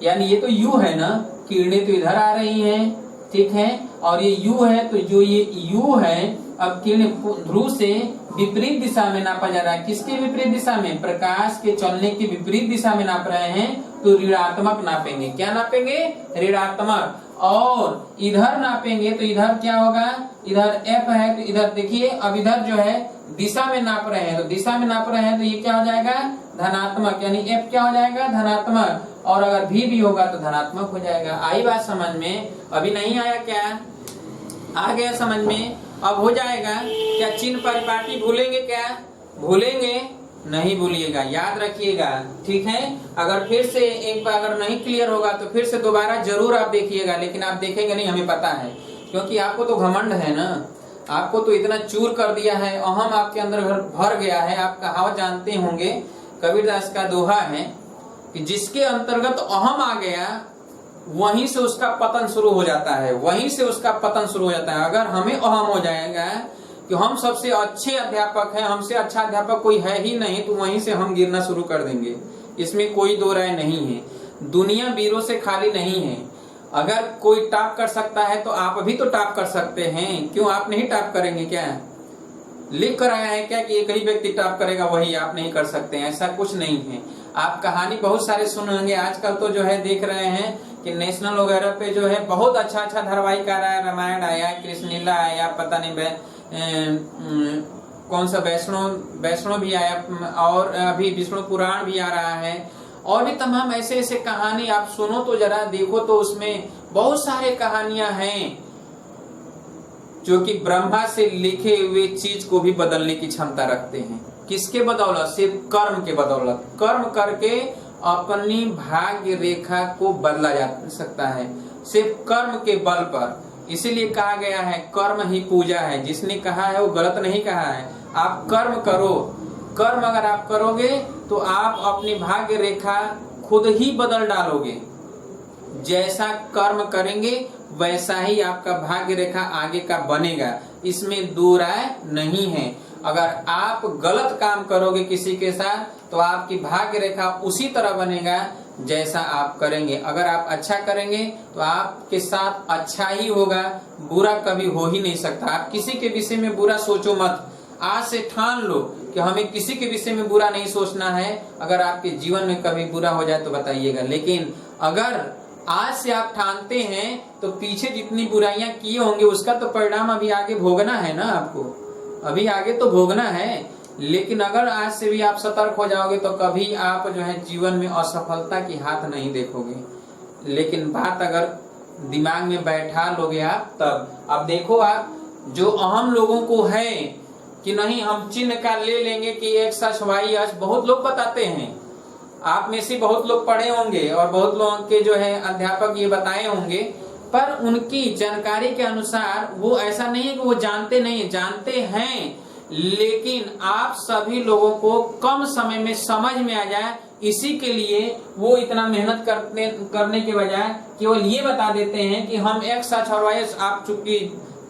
Speaker 1: यानी ये तो U है ना, किरणें तो इधर आ रही हैं, ठीक है, और ये U है, तो जो ये U है, अब किरणें ध्रुव से विपरीत दिशा में नापा जा रहा है। किसके विपरीत दिशा में? प्रकाश के चलने की विपरीत दिशा में नाप रहे हैं, तो ऋणात्मक नापेंगे। क्या नापेंगे? ऋणात्मक। और इधर नापेंगे तो इधर क्या होगा? इधर F है, तो इधर देखिए, अब इधर जो है दिशा में नाप रहे हैं, तो दिशा में नाप रहे हैं, तो ये क्या हो जाएगा? धनात्मक। यानी F क्या हो जाएगा? धनात्मक। और अगर V भी होगा तो धनात्मक हो जाएगा। आई बात समझ में? अभी नहीं आया क्या? आ गया समझ में? अब हो जाएगा। क्या चिन्ह परिपाटी भूलेंगे? क्या भूलेंगे? नहीं भूलिएगा, याद रखिएगा, ठीक है। अगर फिर से एक बार अगर नहीं क्लियर होगा तो फिर से दोबारा जरूर आप देखिएगा, लेकिन आप देखेंगे नहीं, हमें पता है, क्योंकि आपको तो घमंड है ना, आपको तो इतना चूर कर दिया है, अहम आपके अंदर भर गया है। आप कहावत जानते होंगे, कबीरदास का दोहा है कि जिसके अंतर्गत अहम आ गया वहीं से उसका पतन शुरू हो जाता है, वहीं से उसका पतन शुरू हो जाता है। अगर हमें अहम हो जाएगा कि हम सबसे अच्छे अध्यापक हैं, हमसे अच्छा अध्यापक कोई है ही नहीं, तो वहीं से हम गिरना शुरू कर देंगे। इसमें कोई दो राय नहीं है। दुनिया वीरों से खाली नहीं है। अगर कोई टॉप कर सकता है तो आप भी तो टॉप कर सकते हैं, क्यों आप नहीं टॉप करेंगे? क्या लिख कर आया है क्या कि एक ही व्यक्ति टॉप करेगा वही आप नहीं कर सकते हैं? ऐसा कुछ नहीं है। आप कहानी बहुत सारे सुनेंगे, आजकल तो जो है देख रहे हैं कि नेशनल वगैरह पे जो है बहुत अच्छा अच्छा धारावाहिक आ रहा है, रामायण आया, कृष्णलीला आया, पता नहीं कौन सा वैष्णो भी आया, और अभी विष्णु पुराण भी आ रहा है, और भी तमाम ऐसे ऐसे कहानी आप सुनो तो जरा देखो तो उसमें बहुत सारे कहानियां हैं जो कि ब्रह्मा से लिखे हुए चीज को भी बदलने की क्षमता रखते हैं। किसके बदौलत? सिर्फ कर्म के बदौलत। कर्म करके अपनी भाग्य रेखा को बदला जा सकता है, सिर्फ कर्म के बल पर। इसीलिए कहा गया है कर्म ही पूजा है। जिसने कहा है वो गलत नहीं कहा है। आप कर्म करो, कर्म अगर आप करोगे तो आप अपनी भाग्य रेखा खुद ही बदल डालोगे। जैसा कर्म करेंगे वैसा ही आपका भाग्य रेखा आगे का बनेगा, इसमें दो राय नहीं है। अगर आप गलत काम करोगे किसी के साथ तो आपकी भाग्य रेखा उसी तरह बनेगा जैसा आप करेंगे। अगर आप अच्छा करेंगे तो आपके साथ अच्छा ही होगा, बुरा कभी हो ही नहीं सकता। आप किसी के विषय में बुरा सोचो मत। आज से ठान लो कि हमें किसी के विषय में बुरा नहीं सोचना है। अगर आपके जीवन में कभी बुरा हो जाए तो बताइएगा, लेकिन अगर आज से आप ठानते हैं तो पीछे जितनी बुराइयां किए होंगे उसका तो परिणाम अभी आगे भोगना है ना, आपको अभी आगे तो भोगना है। लेकिन अगर आज से भी आप सतर्क हो जाओगे तो कभी आप जो है जीवन में असफलता की हाथ नहीं देखोगे। लेकिन बात अगर दिमाग में बैठा लोगे आप तब। अब देखो आप जो अहम लोगों को है कि नहीं हम चिन्ह का ले लेंगे कि एक्स अक्ष वाई अक्ष, बहुत लोग बताते हैं। आप में से बहुत लोग पढ़े होंगे और बहुत लोगों के जो है अध्यापक ये बताए होंगे, पर उनकी जानकारी के अनुसार वो ऐसा नहीं है कि वो जानते नहीं, जानते हैं, लेकिन आप सभी लोगों को कम समय में समझ में आ जाए इसी के लिए वो इतना मेहनत करने के बजाय केवल ये बता देते हैं कि हम एक्स अक्ष और वाई अक्ष, आप चूंकि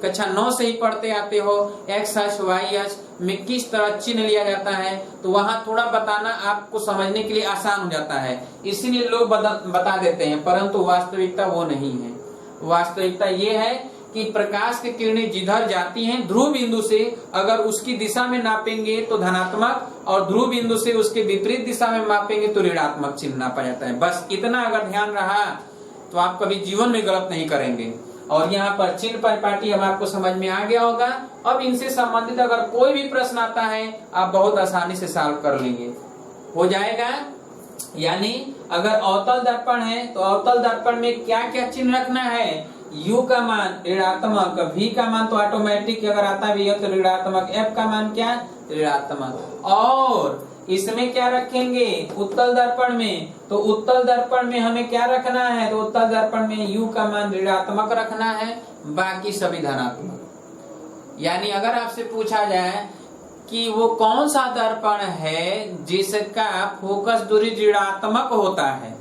Speaker 1: कक्षा 9 से ही पढ़ते आते हो, एक्स अक्ष वाई अक्ष में किस तरह चिन्ह लिया जाता है, तो वहां थोड़ा बताना आपको समझने के लिए आसान हो जाता है, इसीलिए लोग बता देते हैं। परंतु वास्तविकता वो नहीं है। वास्तविकता ये है कि प्रकाश की किरणें जिधर जाती हैं ध्रुव बिंदु से, अगर उसकी दिशा में नापेंगे तो धनात्मक, और ध्रुव बिंदु से उसके विपरीत दिशा में मापेंगे तो ऋणात्मक चिन्ह नापा जाता है। बस इतना अगर ध्यान रहा तो आप कभी जीवन में गलत नहीं करेंगे। और यहाँ पर चिन्ह परिपाटी अब आपको समझ में आ गया होगा। अब इनसे संबंधित अगर कोई भी प्रश्न आता है आप बहुत आसानी से सॉल्व कर लेंगे, हो जाएगा। यानी अगर अवतल दर्पण है तो अवतल दर्पण में क्या क्या चिन्ह रखना है? U का मान ऋणात्मक, V का मान तो ऑटोमेटिक अगर आता भी है तो ऋणात्मक, F का मान क्या ऋणात्मक। और इसमें क्या रखेंगे उत्तल दर्पण में? तो उत्तल दर्पण में हमें क्या रखना है? तो उत्तल दर्पण में U का मान ऋणात्मक रखना है, बाकी सभी धनात्मक। यानी अगर आपसे पूछा जाए कि वो कौन सा दर्पण है जिसका फोकस दूरी ऋणात्मक होता है,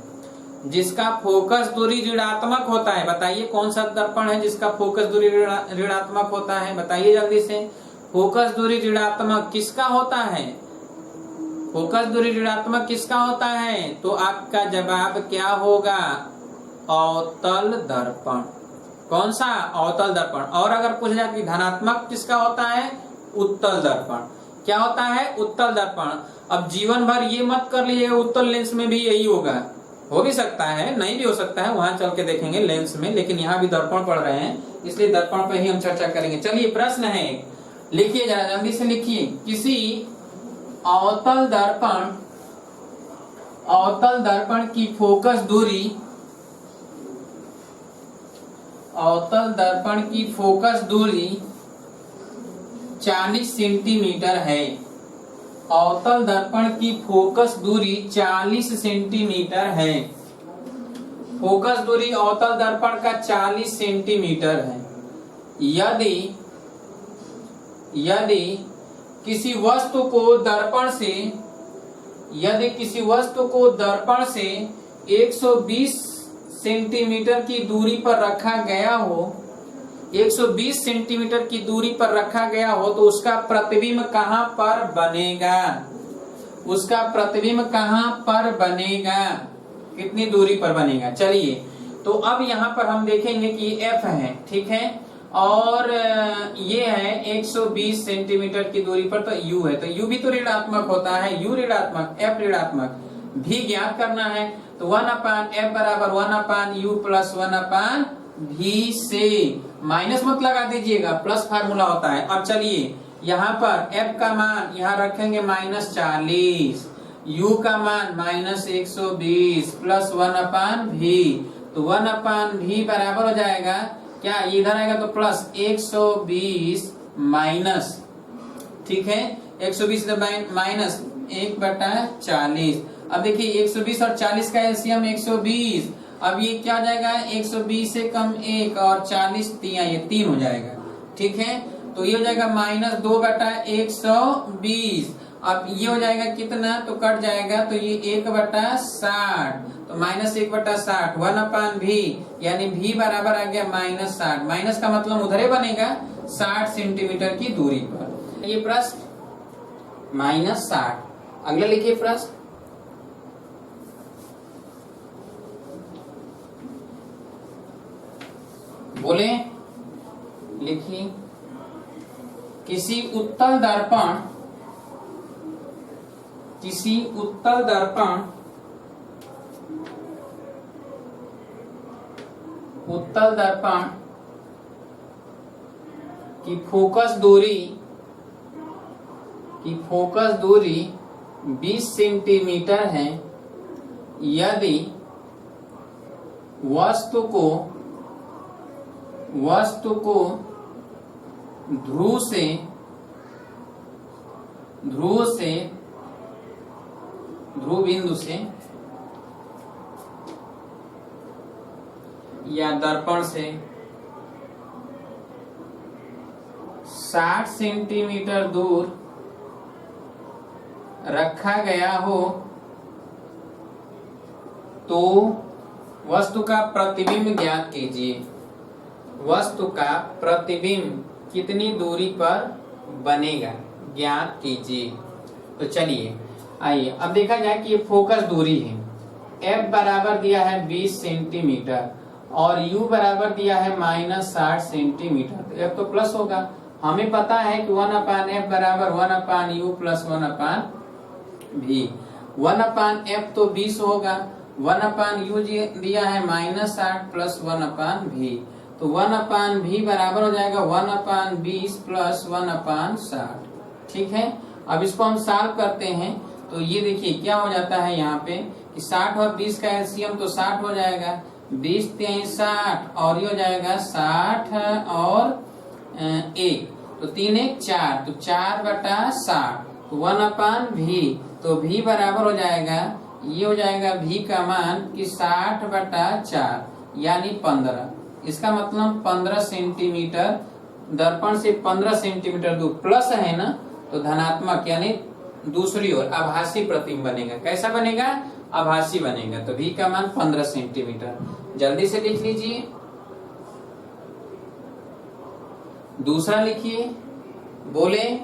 Speaker 1: जिसका फोकस दूरी ऋणात्मक होता है, बताइए कौन सा दर्पण है जिसका फोकस दूरी ऋणात्मक होता है? बताइए जल्दी से। फोकस दूरी ऋणात्मक किसका होता है? फोकस दूरी ऋणात्मक किसका होता है? तो आपका जवाब क्या होगा? अवतल दर्पण। कौन सा? अवतल दर्पण। और अगर पूछा जाए कि धनात्मक किसका होता है? उत्तल दर्पण। क्या होता है? उत्तल दर्पण। अब जीवन भर ये मत कर लीजिएगा उत्तल लेंस में भी यही होगा, हो भी सकता है, नहीं भी हो सकता है, वहां चल के देखेंगे लेंस में, लेकिन यहाँ भी दर्पण पढ़ रहे हैं इसलिए दर्पण पे ही हम चर्चा करेंगे। चलिए प्रश्न है, लिखिए जरा जल्दी से लिखिए। किसी अवतल दर्पण की फोकस दूरी, अवतल दर्पण की फोकस दूरी 40 सेंटीमीटर है। अवतल दर्पण की फोकस दूरी 40 सेंटीमीटर है। फोकस दूरी अवतल दर्पण का 40 सेंटीमीटर है। यदि किसी वस्तु को दर्पण से 120 सेंटीमीटर की दूरी पर रखा गया हो, 120 सेंटीमीटर की दूरी पर रखा गया हो, तो उसका प्रतिबिंब कहां पर बनेगा? उसका प्रतिबिंब कहां पर बनेगा? कितनी दूरी पर बनेगा? चलिए, तो अब यहाँ पर हम देखेंगे कि F है, ठीक है, और ये है 120 सेंटीमीटर की दूरी पर, तो U है, तो U भी तो ऋणात्मक होता है, U ऋणात्मक, F ऋणात्मक, भी ज्ञात करना है, तो 1/F बराबर 1/U प्लस 1/V से माइनस मत लगा दीजिएगा, प्लस फार्मूला होता है। अब चलिए, यहाँ पर F का मान यहाँ रखेंगे -40, U का मान -120 प्लस 1/V, तो 1/V बराबर हो जाएगा क्या? इधर आएगा तो प्लस 120 माइनस, ठीक है, 120 माइनस 1/40। अब देखिए 120 और 40 का एलसीएम 120, अब ये क्या हो जाएगा? 120 से कम 1 और 40 ये 3 हो जाएगा, ठीक है, तो ये हो जाएगा -2/120। अब ये हो जाएगा कितना? तो कट जाएगा, तो ये 1/60, तो -1/60 1/V, यानी V बराबर आ गया -60। माइनस का मतलब उधरे बनेगा 60 सेंटीमीटर की दूरी पर। ये प्रश्न -60। अगला लिखिए प्रश्न, बोले, लिखिए, किसी उत्तल दर्पण की फोकस दूरी 20 सेंटीमीटर है। यदि वस्तु को ध्रुव बिंदु से या दर्पण से 60 सेंटीमीटर दूर रखा गया हो, तो वस्तु का प्रतिबिंब ज्ञात कीजिए। वस्तु का प्रतिबिंब कितनी दूरी पर बनेगा, ज्ञात कीजिए। तो चलिए, आइए अब देखा जाए कि ये फोकस दूरी है। F बराबर दिया है 20 सेंटीमीटर और U बराबर दिया है -60 सेंटीमीटर, तो F तो प्लस होगा। हमें पता है कि 1/F बराबर 1/U प्लस 1/V। 1/F तो 20 होगा, 1/U दिया है -60 प्लस 1/V, तो 1/V बराबर हो जाएगा 1/20 प्लस 1/60, ठीक है। अब इसको हम सॉल्व करते हैं, तो ये देखिए क्या हो जाता है यहाँ पे कि 60 और 20 का एलसीएम तो 60 हो जाएगा, 20 3 60 और ये हो जाएगा 60 और 1, तो 3 1 4, तो 4/60, तो 1/V, तो V बराबर हो जाएगा, ये हो जाएगा V का मान कि 60/4 यानी 15। इसका मतलब 15 सेंटीमीटर, दर्पण से 15 सेंटीमीटर दूर, प्लस है ना, तो धनात्मक यानी दूसरी ओर आभासी प्रतिबिंब बनेगा। कैसा बनेगा? आभासी बनेगा। तो V का मान 15 सेंटीमीटर। जल्दी से लिख लीजिए, दूसरा लिखिए, बोले,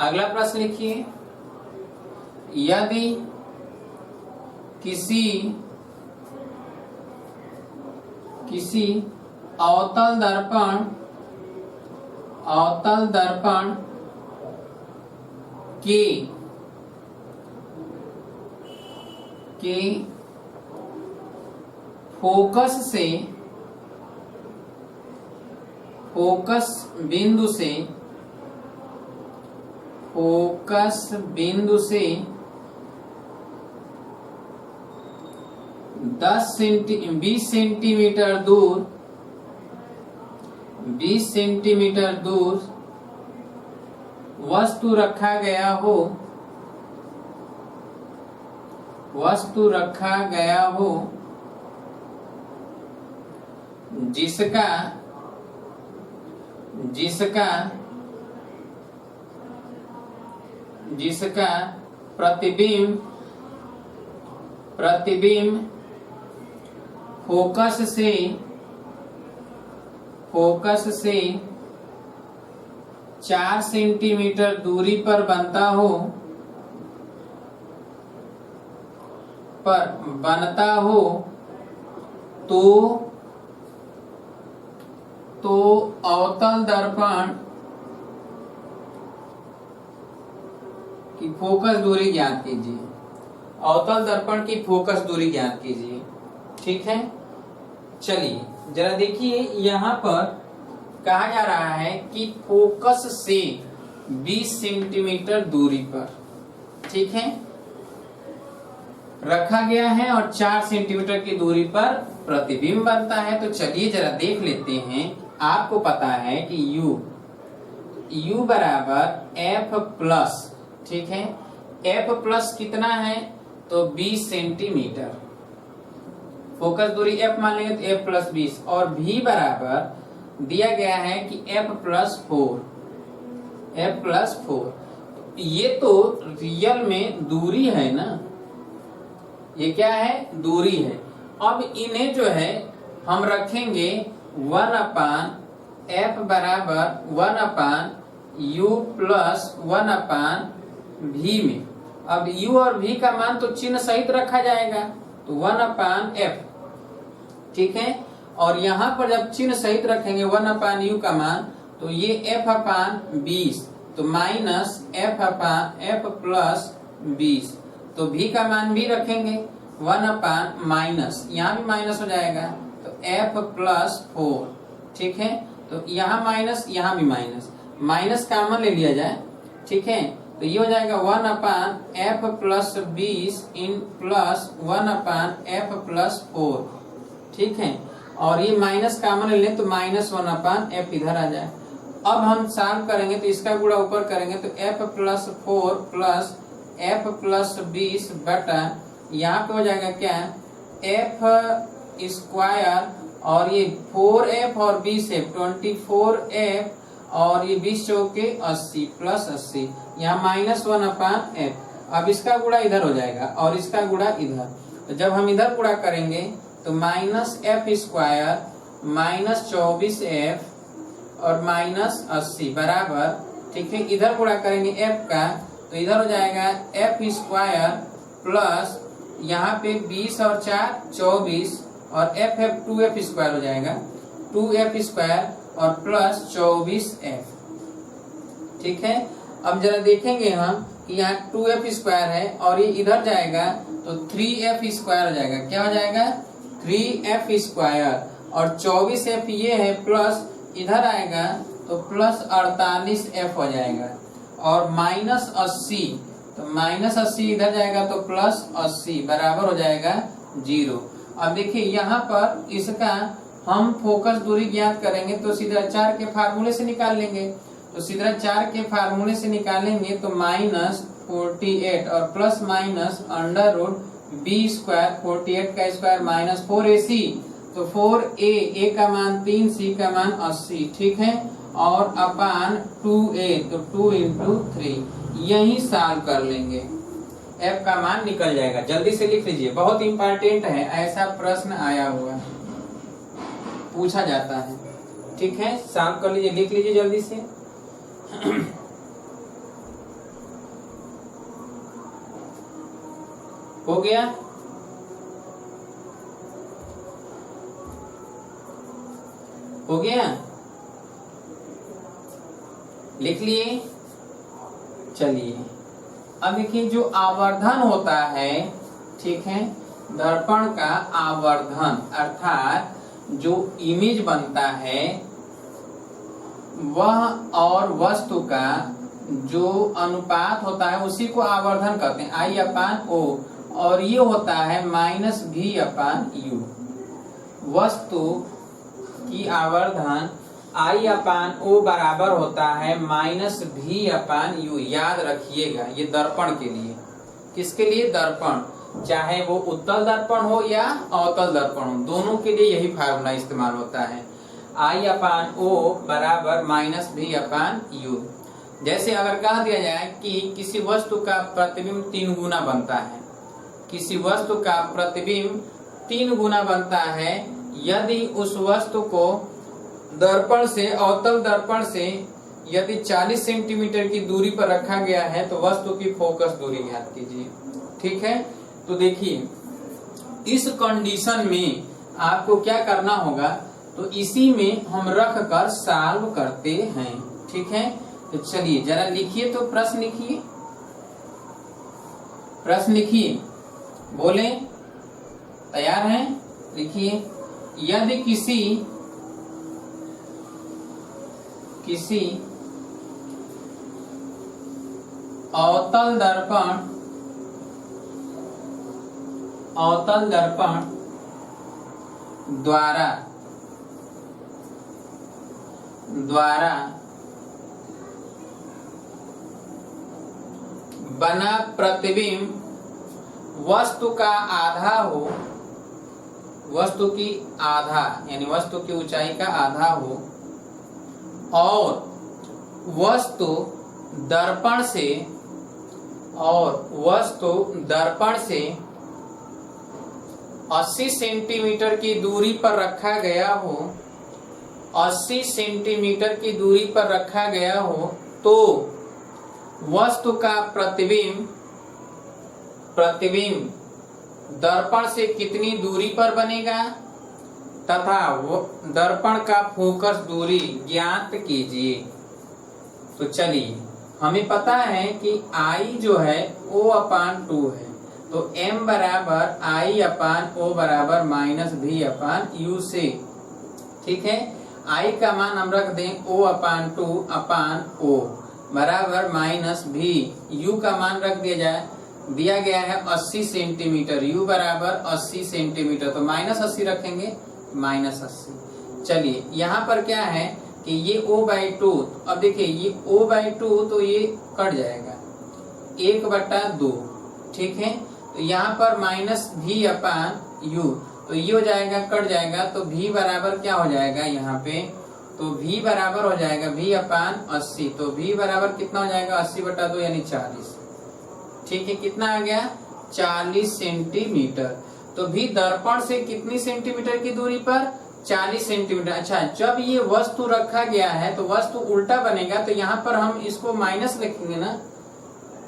Speaker 1: अगला प्रश्न लिखिए, यदि किसी अवतल दर्पण के फोकस बिंदु से 20 सेंटीमीटर दूर वस्तु रखा गया हो जिसका प्रतिबिंब प्रतिबिंब फोकस से 4 सेंटीमीटर दूरी पर बनता हो तो अवतल दर्पण की फोकस दूरी ज्ञात कीजिए। अवतल दर्पण की फोकस दूरी ज्ञात कीजिए। ठीक है, चलिए जरा देखिए, यहां पर कहा जा रहा है कि फोकस से 20 सेंटीमीटर दूरी पर, ठीक है, रखा गया है और 4 सेंटीमीटर की दूरी पर प्रतिबिंब बनता है। तो चलिए जरा देख लेते हैं। आपको पता है कि U बराबर F प्लस, ठीक है, F प्लस कितना है तो 20 सेंटीमीटर, फोकस दूरी F मान लेंगे तो F प्लस 20, और V बराबर दिया गया है कि F प्लस 4। ये तो रियल में दूरी है ना, ये क्या है, दूरी है। अब इन्हें जो है हम रखेंगे 1/F बराबर 1/U प्लस 1/V में। अब U और V का मान तो चिन्ह सहित रखा जाएगा, तो 1/F, ठीक है। और यहाँ पर जब चिन्ह सहित रखेंगे 1/U का मान, तो ये F/20, तो माइनस F प्लस 20, तो V का मान भी रखेंगे 1/ माइनस, यहाँ भी माइनस हो जाएगा, तो F प्लस 4, ठीक है। तो यहाँ माइनस, यहाँ भी माइनस कॉमन ले लिया जाए, ठीक है। तो ये हो जाएगा 1/F plus 20 in plus 1/F plus 4, ठीक है। और ये माइनस कॉमन ले लें तो -1/F इधर आ जाए। अब हम सॉल्व करेंगे तो इसका गुणा ऊपर करेंगे तो F plus 4 plus F plus 20 बटा, यहाँ पे हो जाएगा क्या, F स्क्वायर, और ये 4F और 20F 24F, और ये 20 चौके 80 प्लस 80, यहाँ -1/F। अब इसका गुणा इधर हो जाएगा और इसका गुणा इधर, तो जब हम इधर गुणा करेंगे तो -F स्क्वायर -24F और -80 बराबर, ठीक है। इधर गुणा करेंगे F का, तो इधर हो जाएगा F स्क्वायर प्लस यहाँ पे 20 और 4 24, और F 2F स्क्वायर हो जाएगा 2F स्क्वायर और प्लस 24F, ठीक है। अब जरा देखेंगे हम कि यहाँ 2F स्क्वायर है और ये इधर जाएगा तो 3F स्क्वायर हो जाएगा। क्या हो जाएगा, 3F स्क्वायर, और 24F ये है, प्लस इधर आएगा तो प्लस 48F हो जाएगा, और -80, तो -80 इधर जाएगा तो प्लस 80 बराबर हो जाएगा 0। अब देखिए यहाँ पर इसका हम फोकस दूरी ज्ञात करेंगे तो सीधा 4 के फार्मूले से निकाल लेंगे। तो सीधा 4 के फार्मूले से निकालेंगे तो -48 और प्लस माइनस √B स्क्वायर, 48 का स्क्वायर -4AC, तो 4A का मान 3, C का मान 80, ठीक है, और अपान 2A, तो 2 × 3, यही सॉल्व कर लेंगे, F का मान निकल जाएगा। जल्दी से लिख लीजिए, बहुत इंपॉर्टेंट है, ऐसा प्रश्न आया हुआ है, पूछा जाता है, ठीक है। सॉल्व कर लीजिए, लिख लीजिए जल्दी से। हो गया, हो गया, लिख लिए। चलिए अब देखिए, जो आवर्धन होता है, ठीक है, दर्पण का आवर्धन अर्थात जो इमेज बनता है वह और वस्तु का जो अनुपात होता है उसी को आवर्धन कहते हैं, I/O, और ये होता है -V/U। वस्तु की आवर्धन I/O बराबर होता है -V/U। याद रखिएगा, ये दर्पण के लिए, किसके लिए, दर्पण, चाहे वो उत्तल दर्पण हो या अवतल दर्पण हो, दोनों के लिए यही फार्मूला इस्तेमाल होता है, I/O बराबर -V/U। जैसे अगर कह दिया जाए कि किसी वस्तु का प्रतिबिंब 3 गुना बनता है, किसी वस्तु का प्रतिबिंब 3 गुना बनता है यदि उस वस्तु को दर्पण से, अवतल दर्पण से यदि 40 सेंटीमीटर की दूरी पर रखा गया है तो वस्तु की फोकस दूरी ज्ञात कीजिए। ठीक है, तो देखिए इस कंडीशन में आपको क्या करना होगा, तो इसी में हम रख कर सॉल्व करते हैं। ठीक है, तो चलिए जरा लिखिए, तो प्रश्न लिखिए, प्रश्न लिखिए, बोले तैयार हैं? लिखिए, यदि किसी अवतल दर्पण द्वारा बना प्रतिबिंब वस्तु का आधा हो, वस्तु की आधा यानी वस्तु की ऊंचाई का आधा हो, और वस्तु दर्पण से 80 सेंटीमीटर की दूरी पर रखा गया हो, 80 सेंटीमीटर की दूरी पर रखा गया हो, तो वस्तु का प्रतिबिंब दर्पण से कितनी दूरी पर बनेगा तथा दर्पण का फोकस दूरी ज्ञात कीजिए। तो चलिए, हमें पता है कि I जो है O/2 है, तो M बराबर I/O बराबर -V/U से। ठीक है, I का मान हम रख दें O/2/O बराबर -V, U का मान रख दिया गया है 80 सेंटीमीटर, U बराबर 80 सेंटीमीटर, तो -80 रखेंगे, -80। चलिए यहाँ पर क्या है कि ये O/2, अब देखिए ये O/2 तो ये कट जाएगा 1/2। ठीक है, तो यहाँ पर -V/U, तो ये हो जाएगा, कट जाएगा, तो V बराबर क्या हो जाएगा यहाँ पे, तो V बराबर हो जाएगा V/80, तो V बराबर कितना हो जाएगा 80/2 यानी 40। ठीक है, कितना आ गया 40 सेंटीमीटर। तो भी दर्पण से कितनी सेंटीमीटर की दूरी पर, 40 सेंटीमीटर। अच्छा, जब ये वस्तु रखा गया है तो वस्तु उल्टा बनेगा, तो यहाँ पर हम इसको माइनस लिखेंगे ना,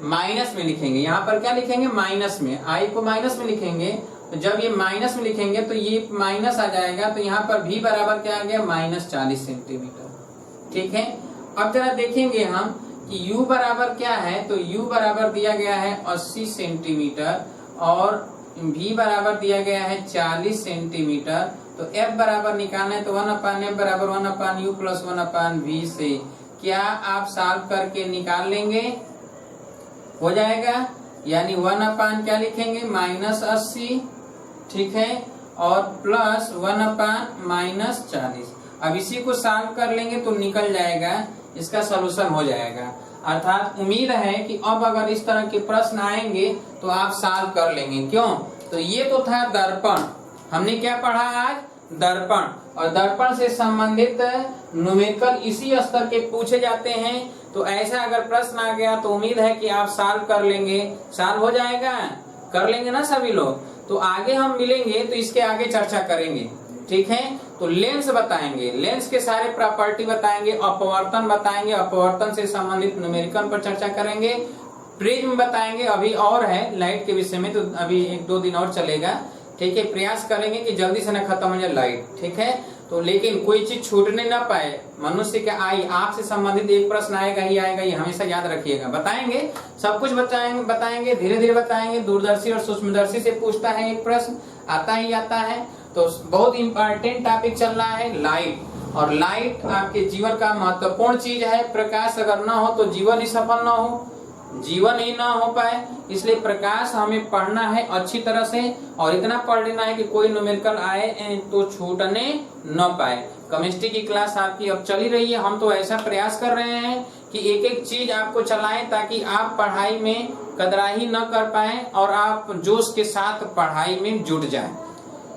Speaker 1: माइनस में लिखेंगे। यहाँ पर क्या लिखेंगे, माइनस में, I को माइनस में लिखेंगे। तो जब ये माइनस में लिखेंगे तो ये माइनस आ जाएगा, तो यहाँ पर V बराबर क्या आ गया -40 सेंटीमीटर। ठीक है, अब जरा देखेंगे हम कि U बराबर क्या है, तो U बराबर दिया गया है 80 सेंटीमीटर और V बराबर दिया गया है 40 सेंटीमीटर। तो F बराबर निकालना है, तो 1/F बराबर 1/U प्लस 1/V से क्या आप सॉल्व करके निकाल लेंगे, हो जाएगा, यानी 1/ क्या लिखेंगे -80। ठीक है, और प्लस 1/ -40। अब इसी को सॉल्व कर लेंगे तो निकल जाएगा, इसका सलूशन हो जाएगा। अर्थात उम्मीद है कि अब अगर इस तरह के प्रश्न आएंगे तो आप सॉल्व कर लेंगे। क्यों, तो ये तो था दर्पण, हमने क्या पढ़ा आज, दर्पण, और दर्पण से संबंधित न्यूमेरिकल इसी स्तर के पूछे जाते हैं। तो ऐसा अगर प्रश्न आ गया तो उम्मीद है कि आप सॉल्व कर लेंगे, सॉल्व हो जाएगा, कर लेंगे ना सभी लोग। तो आगे हम मिलेंगे तो इसके आगे चर्चा करेंगे। ठीक है, तो लेंस बताएंगे, लेंस के सारे प्रॉपर्टी बताएंगे, अपवर्तन बताएंगे, अपवर्तन से संबंधित न्यूमेरिकल पर चर्चा करेंगे, प्रिज्म बताएंगे, अभी और है लाइट के विषय में, तो अभी 1-2 दिन और चलेगा। ठीक है, प्रयास करेंगे कि जल्दी से न खत्म हो जाए लाइट। ठीक है, तो लेकिन कोई चीज छूटने ना पाए, मनुष्य के आपसे संबंधित एक प्रश्न आएगा ही आएगा, ये हमेशा याद रखिएगा। बताएंगे, सब कुछ बताएंगे, धीरे धीरे बताएंगे। दूरदर्शी और सूक्ष्मदर्शी से पूछता है एक प्रश्न, आता ही आता है। तो बहुत इंपॉर्टेंट टॉपिक चल रहा है लाइट, और लाइट आपके जीवन का महत्वपूर्ण चीज है। प्रकाश अगर ना हो तो जीवन ही सफल ना हो, जीवन ही ना हो पाए, इसलिए प्रकाश हमें पढ़ना है अच्छी तरह से, और इतना पढ़ लेना है कि कोई न्यूमेरिकल आए तो छूटने न पाए। केमिस्ट्री की क्लास आपकी अब चली रही है, हम तो ऐसा प्रयास कर रहे हैं कि एक एक चीज आपको चलाएं ताकि आप पढ़ाई में कदराही न कर पाए और आप जोश के साथ पढ़ाई में जुट जाएं।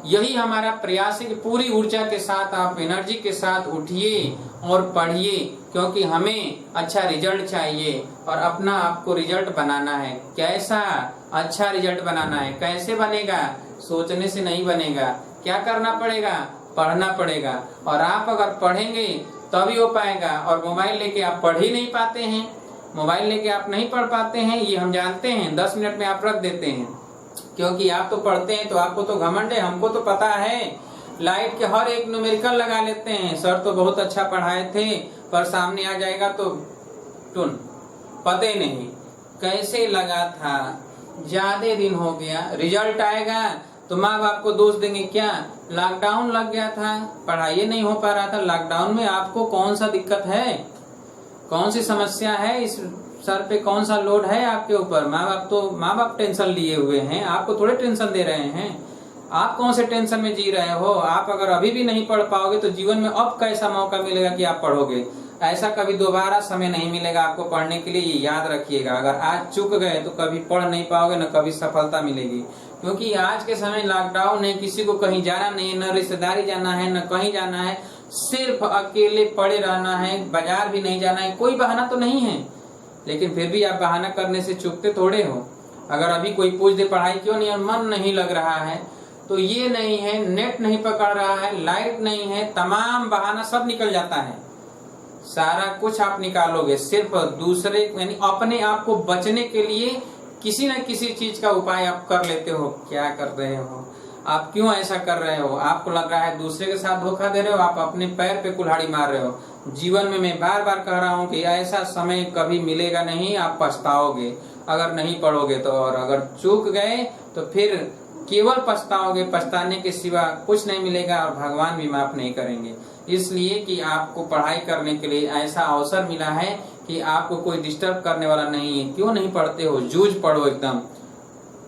Speaker 1: यही हमारा प्रयास है कि पूरी ऊर्जा के साथ आप एनर्जी के साथ उठिए और पढ़िए, क्योंकि हमें अच्छा रिजल्ट चाहिए और अपना आपको रिजल्ट बनाना है। कैसा अच्छा रिजल्ट बनाना है? कैसे बनेगा? सोचने से नहीं बनेगा। क्या करना पड़ेगा? पढ़ना पड़ेगा। और आप अगर पढ़ेंगे तभी हो पाएगा। और मोबाइल लेके आप पढ़ ही नहीं पाते हैं, मोबाइल लेके आप नहीं पढ़ पाते हैं, ये हम जानते हैं। 10 मिनट में आप रख देते हैं, क्योंकि आप तो पढ़ते हैं तो आपको तो घमंड है, हमको तो पता है। लाइट के हर एक न्यूमेरिकल लगा लेते हैं। सर तो बहुत अच्छा पढ़ाए थे, पर सामने आ जाएगा तो टुन, पता ही नहीं कैसे लगा था, ज्यादा दिन हो गया। रिजल्ट आएगा तो माँ बाप को दोष देंगे, क्या लॉकडाउन लग गया था, पढ़ाई नहीं हो पा रहा था। लॉकडाउन में आपको कौन सा दिक्कत है, कौन सी समस्या है, इस सर पे कौन सा लोड है आपके ऊपर? माँ बाप टेंशन लिए हुए हैं, आपको थोड़े टेंशन दे रहे हैं। आप कौन से टेंशन में जी रहे हो? आप अगर अभी भी नहीं पढ़ पाओगे तो जीवन में अब कैसा मौका मिलेगा कि आप पढ़ोगे? ऐसा कभी दोबारा समय नहीं मिलेगा आपको पढ़ने के लिए, ये याद रखिएगा। अगर आज चूक गए तो कभी पढ़ नहीं पाओगे, न कभी सफलता मिलेगी। क्योंकि आज के समय लॉकडाउन है, किसी को कहीं जाना नहीं है, न रिश्तेदारी जाना है, न कहीं जाना है, सिर्फ अकेले पड़े रहना है, बाजार भी नहीं जाना है। कोई बहाना तो नहीं है, लेकिन फिर भी आप बहाना करने से चूकते थोड़े हो। अगर अभी कोई पूछ दे पढ़ाई क्यों नहीं, और मन नहीं लग रहा है, तो ये नहीं है, नेट नहीं पकड़ रहा है, लाइट नहीं है, तमाम बहाना सब निकल जाता है। सारा कुछ आप निकालोगे, सिर्फ दूसरे यानी अपने आप को बचने के लिए किसी न किसी चीज का उपाय आप कर लेते हो। क्या कर रहे हो आप? क्यों ऐसा कर रहे हो? आपको लग रहा है दूसरे के साथ धोखा दे रहे हो, आप अपने पैर पे कुल्हाड़ी मार रहे हो। जीवन में मैं बार बार कह रहा हूँ कि ऐसा समय कभी मिलेगा नहीं, आप पछताओगे अगर नहीं पढ़ोगे तो। और अगर चूक गए तो फिर केवल पछताओगे, पछताने के सिवा कुछ नहीं मिलेगा, और भगवान भी माफ नहीं करेंगे। इसलिए कि आपको पढ़ाई करने के लिए ऐसा अवसर मिला है कि आपको कोई डिस्टर्ब करने वाला नहीं है। क्यों नहीं पढ़ते हो? जूझ पढ़ो एकदम।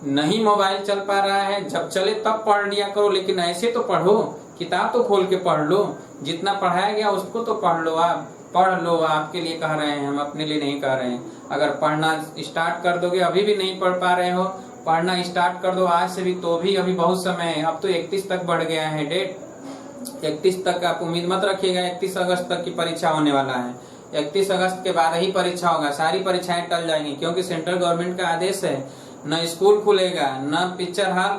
Speaker 1: नहीं मोबाइल चल पा रहा है, जब चले तब पढ़ लिया करो, लेकिन ऐसे तो पढ़ो, किताब तो खोल के पढ़ लो, जितना पढ़ाया गया उसको तो पढ़ लो। आप पढ़ लो, आपके लिए कह रहे हैं, हम अपने लिए नहीं कह रहे हैं। अगर पढ़ना स्टार्ट कर दोगे, अभी भी नहीं पढ़ पा रहे हो, पढ़ना स्टार्ट कर दो आज से भी, तो भी अभी बहुत समय है। अब तो 31 तक बढ़ गया है डेट, 31 तक आप उम्मीद मत रखिएगा। 31 अगस्त तक की परीक्षा होने वाला है। 31 अगस्त के बाद ही परीक्षा होगा, सारी परीक्षाएं टल जाएंगी, क्योंकि सेंट्रल गवर्नमेंट का आदेश है, न स्कूल खुलेगा, न पिक्चर हॉल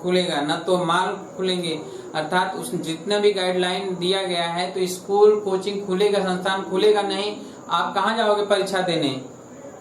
Speaker 1: खुलेगा, न तो मॉल खुलेंगे। अर्थात उस जितना भी गाइडलाइन दिया गया है, तो स्कूल कोचिंग खुलेगा, संस्थान खुलेगा नहीं। आप कहाँ जाओगे परीक्षा देने?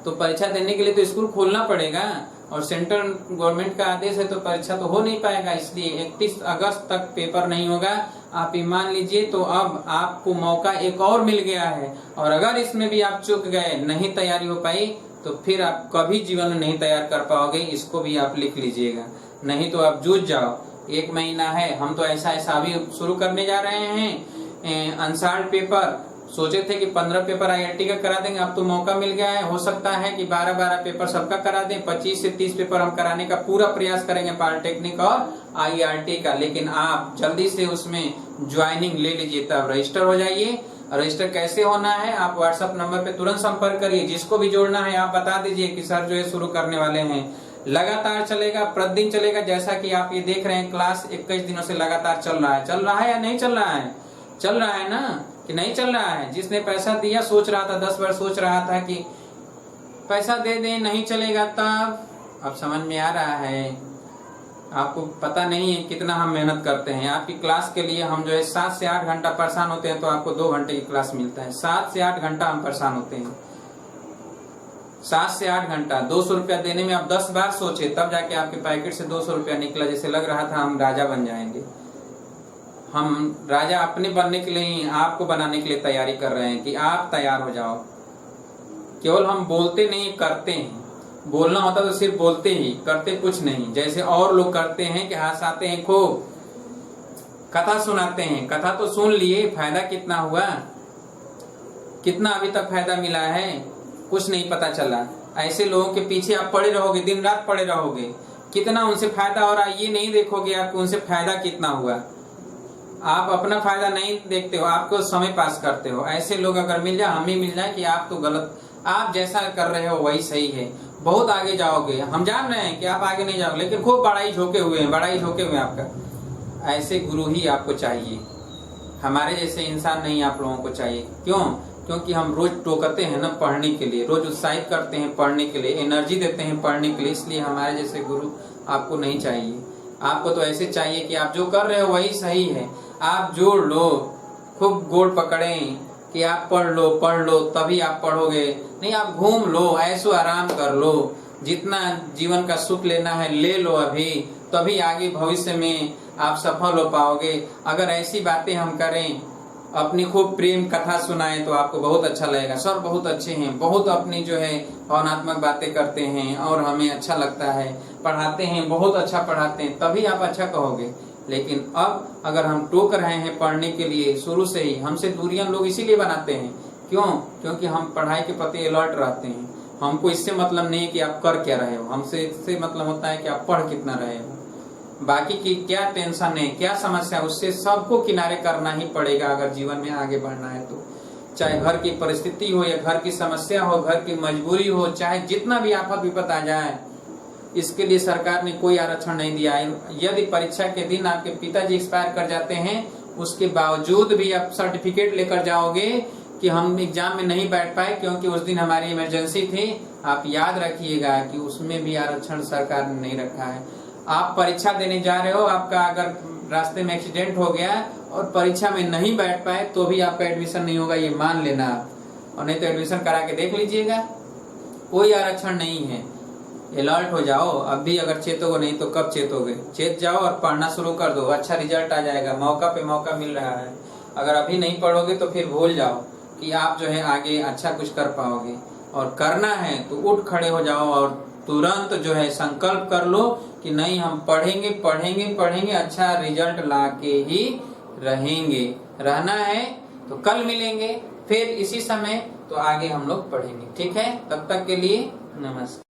Speaker 1: तो परीक्षा देने के लिए तो स्कूल खोलना पड़ेगा, और सेंट्रल गवर्नमेंट का आदेश है तो परीक्षा तो हो नहीं पाएगा। इसलिए 31 अगस्त तक पेपर नहीं होगा। आप ये मान लीजिए। तो अब आपको मौका एक और मिल गया है, और अगर इसमें भी आप चूक गए, नहीं तैयारी हो पाई, तो फिर आप कभी जीवन में नहीं तैयार कर पाओगे। इसको भी आप लिख लीजिएगा, नहीं तो आप जूझ जाओ। 1 महीना है, हम तो ऐसा अभी शुरू करने जा रहे हैं। अनसाल्ड पेपर सोचे थे कि 15 पेपर IIT का करा देंगे, अब तो मौका मिल गया है। हो सकता है कि 12-12 पेपर सबका करा दें। 25 से 30 पेपर हम कराने का पूरा प्रयास करेंगे, पॉलिटेक्निक और IIT का। लेकिन आप जल्दी से उसमें ज्वाइनिंग ले लीजिए, तब रजिस्टर हो जाइए। रजिस्टर कैसे होना है? आप व्हाट्सएप नंबर पे तुरंत संपर्क करिए। जिसको भी जोड़ना है आप बता दीजिए कि सर जो है शुरू करने वाले हैं। लगातार चलेगा, प्रतिदिन चलेगा। जैसा कि आप ये देख रहे हैं, क्लास 21 दिनों से लगातार चल रहा है या नहीं चल रहा है? चल रहा है ना, कि नहीं चल रहा है? जिसने पैसा दिया सोच रहा था, 10 बार सोच रहा था कि पैसा दे दें, नहीं चलेगा, तब अब समझ में आ रहा है। आपको पता नहीं है कितना हम मेहनत करते हैं। आपकी क्लास के लिए हम जो है 7 से 8 घंटा परेशान होते हैं, तो आपको 2 घंटे की क्लास मिलता है। 7 से 8 घंटा हम परेशान होते हैं, 7 से 8 घंटा। 200 रुपया देने में आप 10 बार सोचे, तब जाके आपके पैकेट से 200 रुपया निकला। जैसे लग रहा था हम राजा बन जाएंगे। हम राजा अपने बनने के लिए ही आपको बनाने के लिए तैयारी कर रहे हैं कि आप तैयार हो जाओ। केवल हम बोलते नहीं, करते हैं। बोलना होता तो सिर्फ बोलते ही, करते कुछ नहीं। जैसे और लोग करते हैं कि हंसाते हैं, खूब कथा सुनाते हैं। कथा तो सुन लिए, फायदा कितना हुआ? कितना अभी तक फायदा मिला है? कुछ नहीं पता चला। ऐसे लोगों के पीछे आप पड़े रहोगे, दिन रात पड़े रहोगे। कितना उनसे फायदा हो रहा है ये नहीं देखोगे, आपको उनसे फायदा कितना हुआ। आप अपना फायदा नहीं देखते हो, आपको समय पास करते हो। ऐसे लोग अगर मिल जाए, हमें मिल जाए कि आप तो गलत, आप जैसा कर रहे हो वही सही है, बहुत आगे जाओगे। हम जान रहे हैं कि आप आगे नहीं जाओगे, लेकिन खूब बड़ाई झोंके हुए हैं, बड़ाई झोंके हुए हैं आपका। ऐसे गुरु ही आपको चाहिए, हमारे जैसे इंसान नहीं आप लोगों को चाहिए। क्यों? क्योंकि हम रोज टोकते हैं ना पढ़ने के लिए, रोज उत्साहित करते हैं पढ़ने के लिए, एनर्जी देते हैं पढ़ने के लिए, इसलिए हमारे जैसे गुरु आपको नहीं चाहिए। आपको तो ऐसे चाहिए कि आप जो कर रहे हो वही सही है, आप जोड़ लो, खूब गोड़ पकड़ें कि आप पढ़ लो तभी आप पढ़ोगे, नहीं आप घूम लो, ऐसो आराम कर लो, जितना जीवन का सुख लेना है ले लो अभी, तभी आगे भविष्य में आप सफल हो पाओगे। अगर ऐसी बातें हम करें, अपनी खूब प्रेम कथा सुनाएं तो आपको बहुत अच्छा लगेगा। सर बहुत अच्छे हैं, बहुत अपनी जो है भावनात्मक बातें करते हैं और हमें अच्छा लगता है, पढ़ाते हैं, बहुत अच्छा पढ़ाते हैं, तभी आप अच्छा कहोगे। लेकिन अब अगर हम टोक रहे हैं पढ़ने के लिए शुरू से ही, हमसे दूरियां लोग इसीलिए बनाते हैं। क्यों? क्योंकि हम पढ़ाई के प्रति अलर्ट रहते हैं। हमको इससे मतलब नहीं है कि आप कर क्या रहे हो, हमसे इससे मतलब होता है कि आप पढ़ कितना रहे हो। बाकी की क्या टेंशन है, क्या समस्या, उससे सबको किनारे करना ही पड़ेगा अगर जीवन में आगे बढ़ना है तो। चाहे घर की परिस्थिति हो या घर की समस्या हो, घर की मजबूरी हो, चाहे जितना भी आफत विपत आ जाए, इसके लिए सरकार ने कोई आरक्षण नहीं दिया है। यदि परीक्षा के दिन आपके पिताजी एक्सपायर कर जाते हैं, उसके बावजूद भी आप सर्टिफिकेट लेकर जाओगे कि हम एग्जाम में नहीं बैठ पाए क्योंकि उस दिन हमारी इमरजेंसी थी, आप याद रखिएगा कि उसमें भी आरक्षण सरकार ने नहीं रखा है। आप परीक्षा देने जा रहे हो, आपका अगर रास्ते में एक्सीडेंट हो गया और परीक्षा में नहीं बैठ पाए तो भी आपका एडमिशन नहीं होगा, ये मान लेना आप, और नहीं तो एडमिशन करा के देख लीजिएगा, कोई आरक्षण नहीं है। अलर्ट हो जाओ, अब भी अगर चेतोगे नहीं तो कब चेतोगे, चेत जाओ और पढ़ना शुरू कर दो, अच्छा रिजल्ट आ जाएगा, मौका पे मौका मिल रहा है। अगर अभी नहीं पढ़ोगे तो फिर भूल जाओ कि आप जो है आगे अच्छा कुछ कर पाओगे। और करना है तो उठ खड़े हो जाओ और तुरंत जो है संकल्प कर लो कि नहीं हम पढ़ेंगे पढ़ेंगे पढ़ेंगे, अच्छा रिजल्ट ला के ही रहेंगे। रहना है तो कल मिलेंगे फिर इसी समय, तो आगे हम लोग पढ़ेंगे। ठीक है, तब तक के लिए नमस्कार।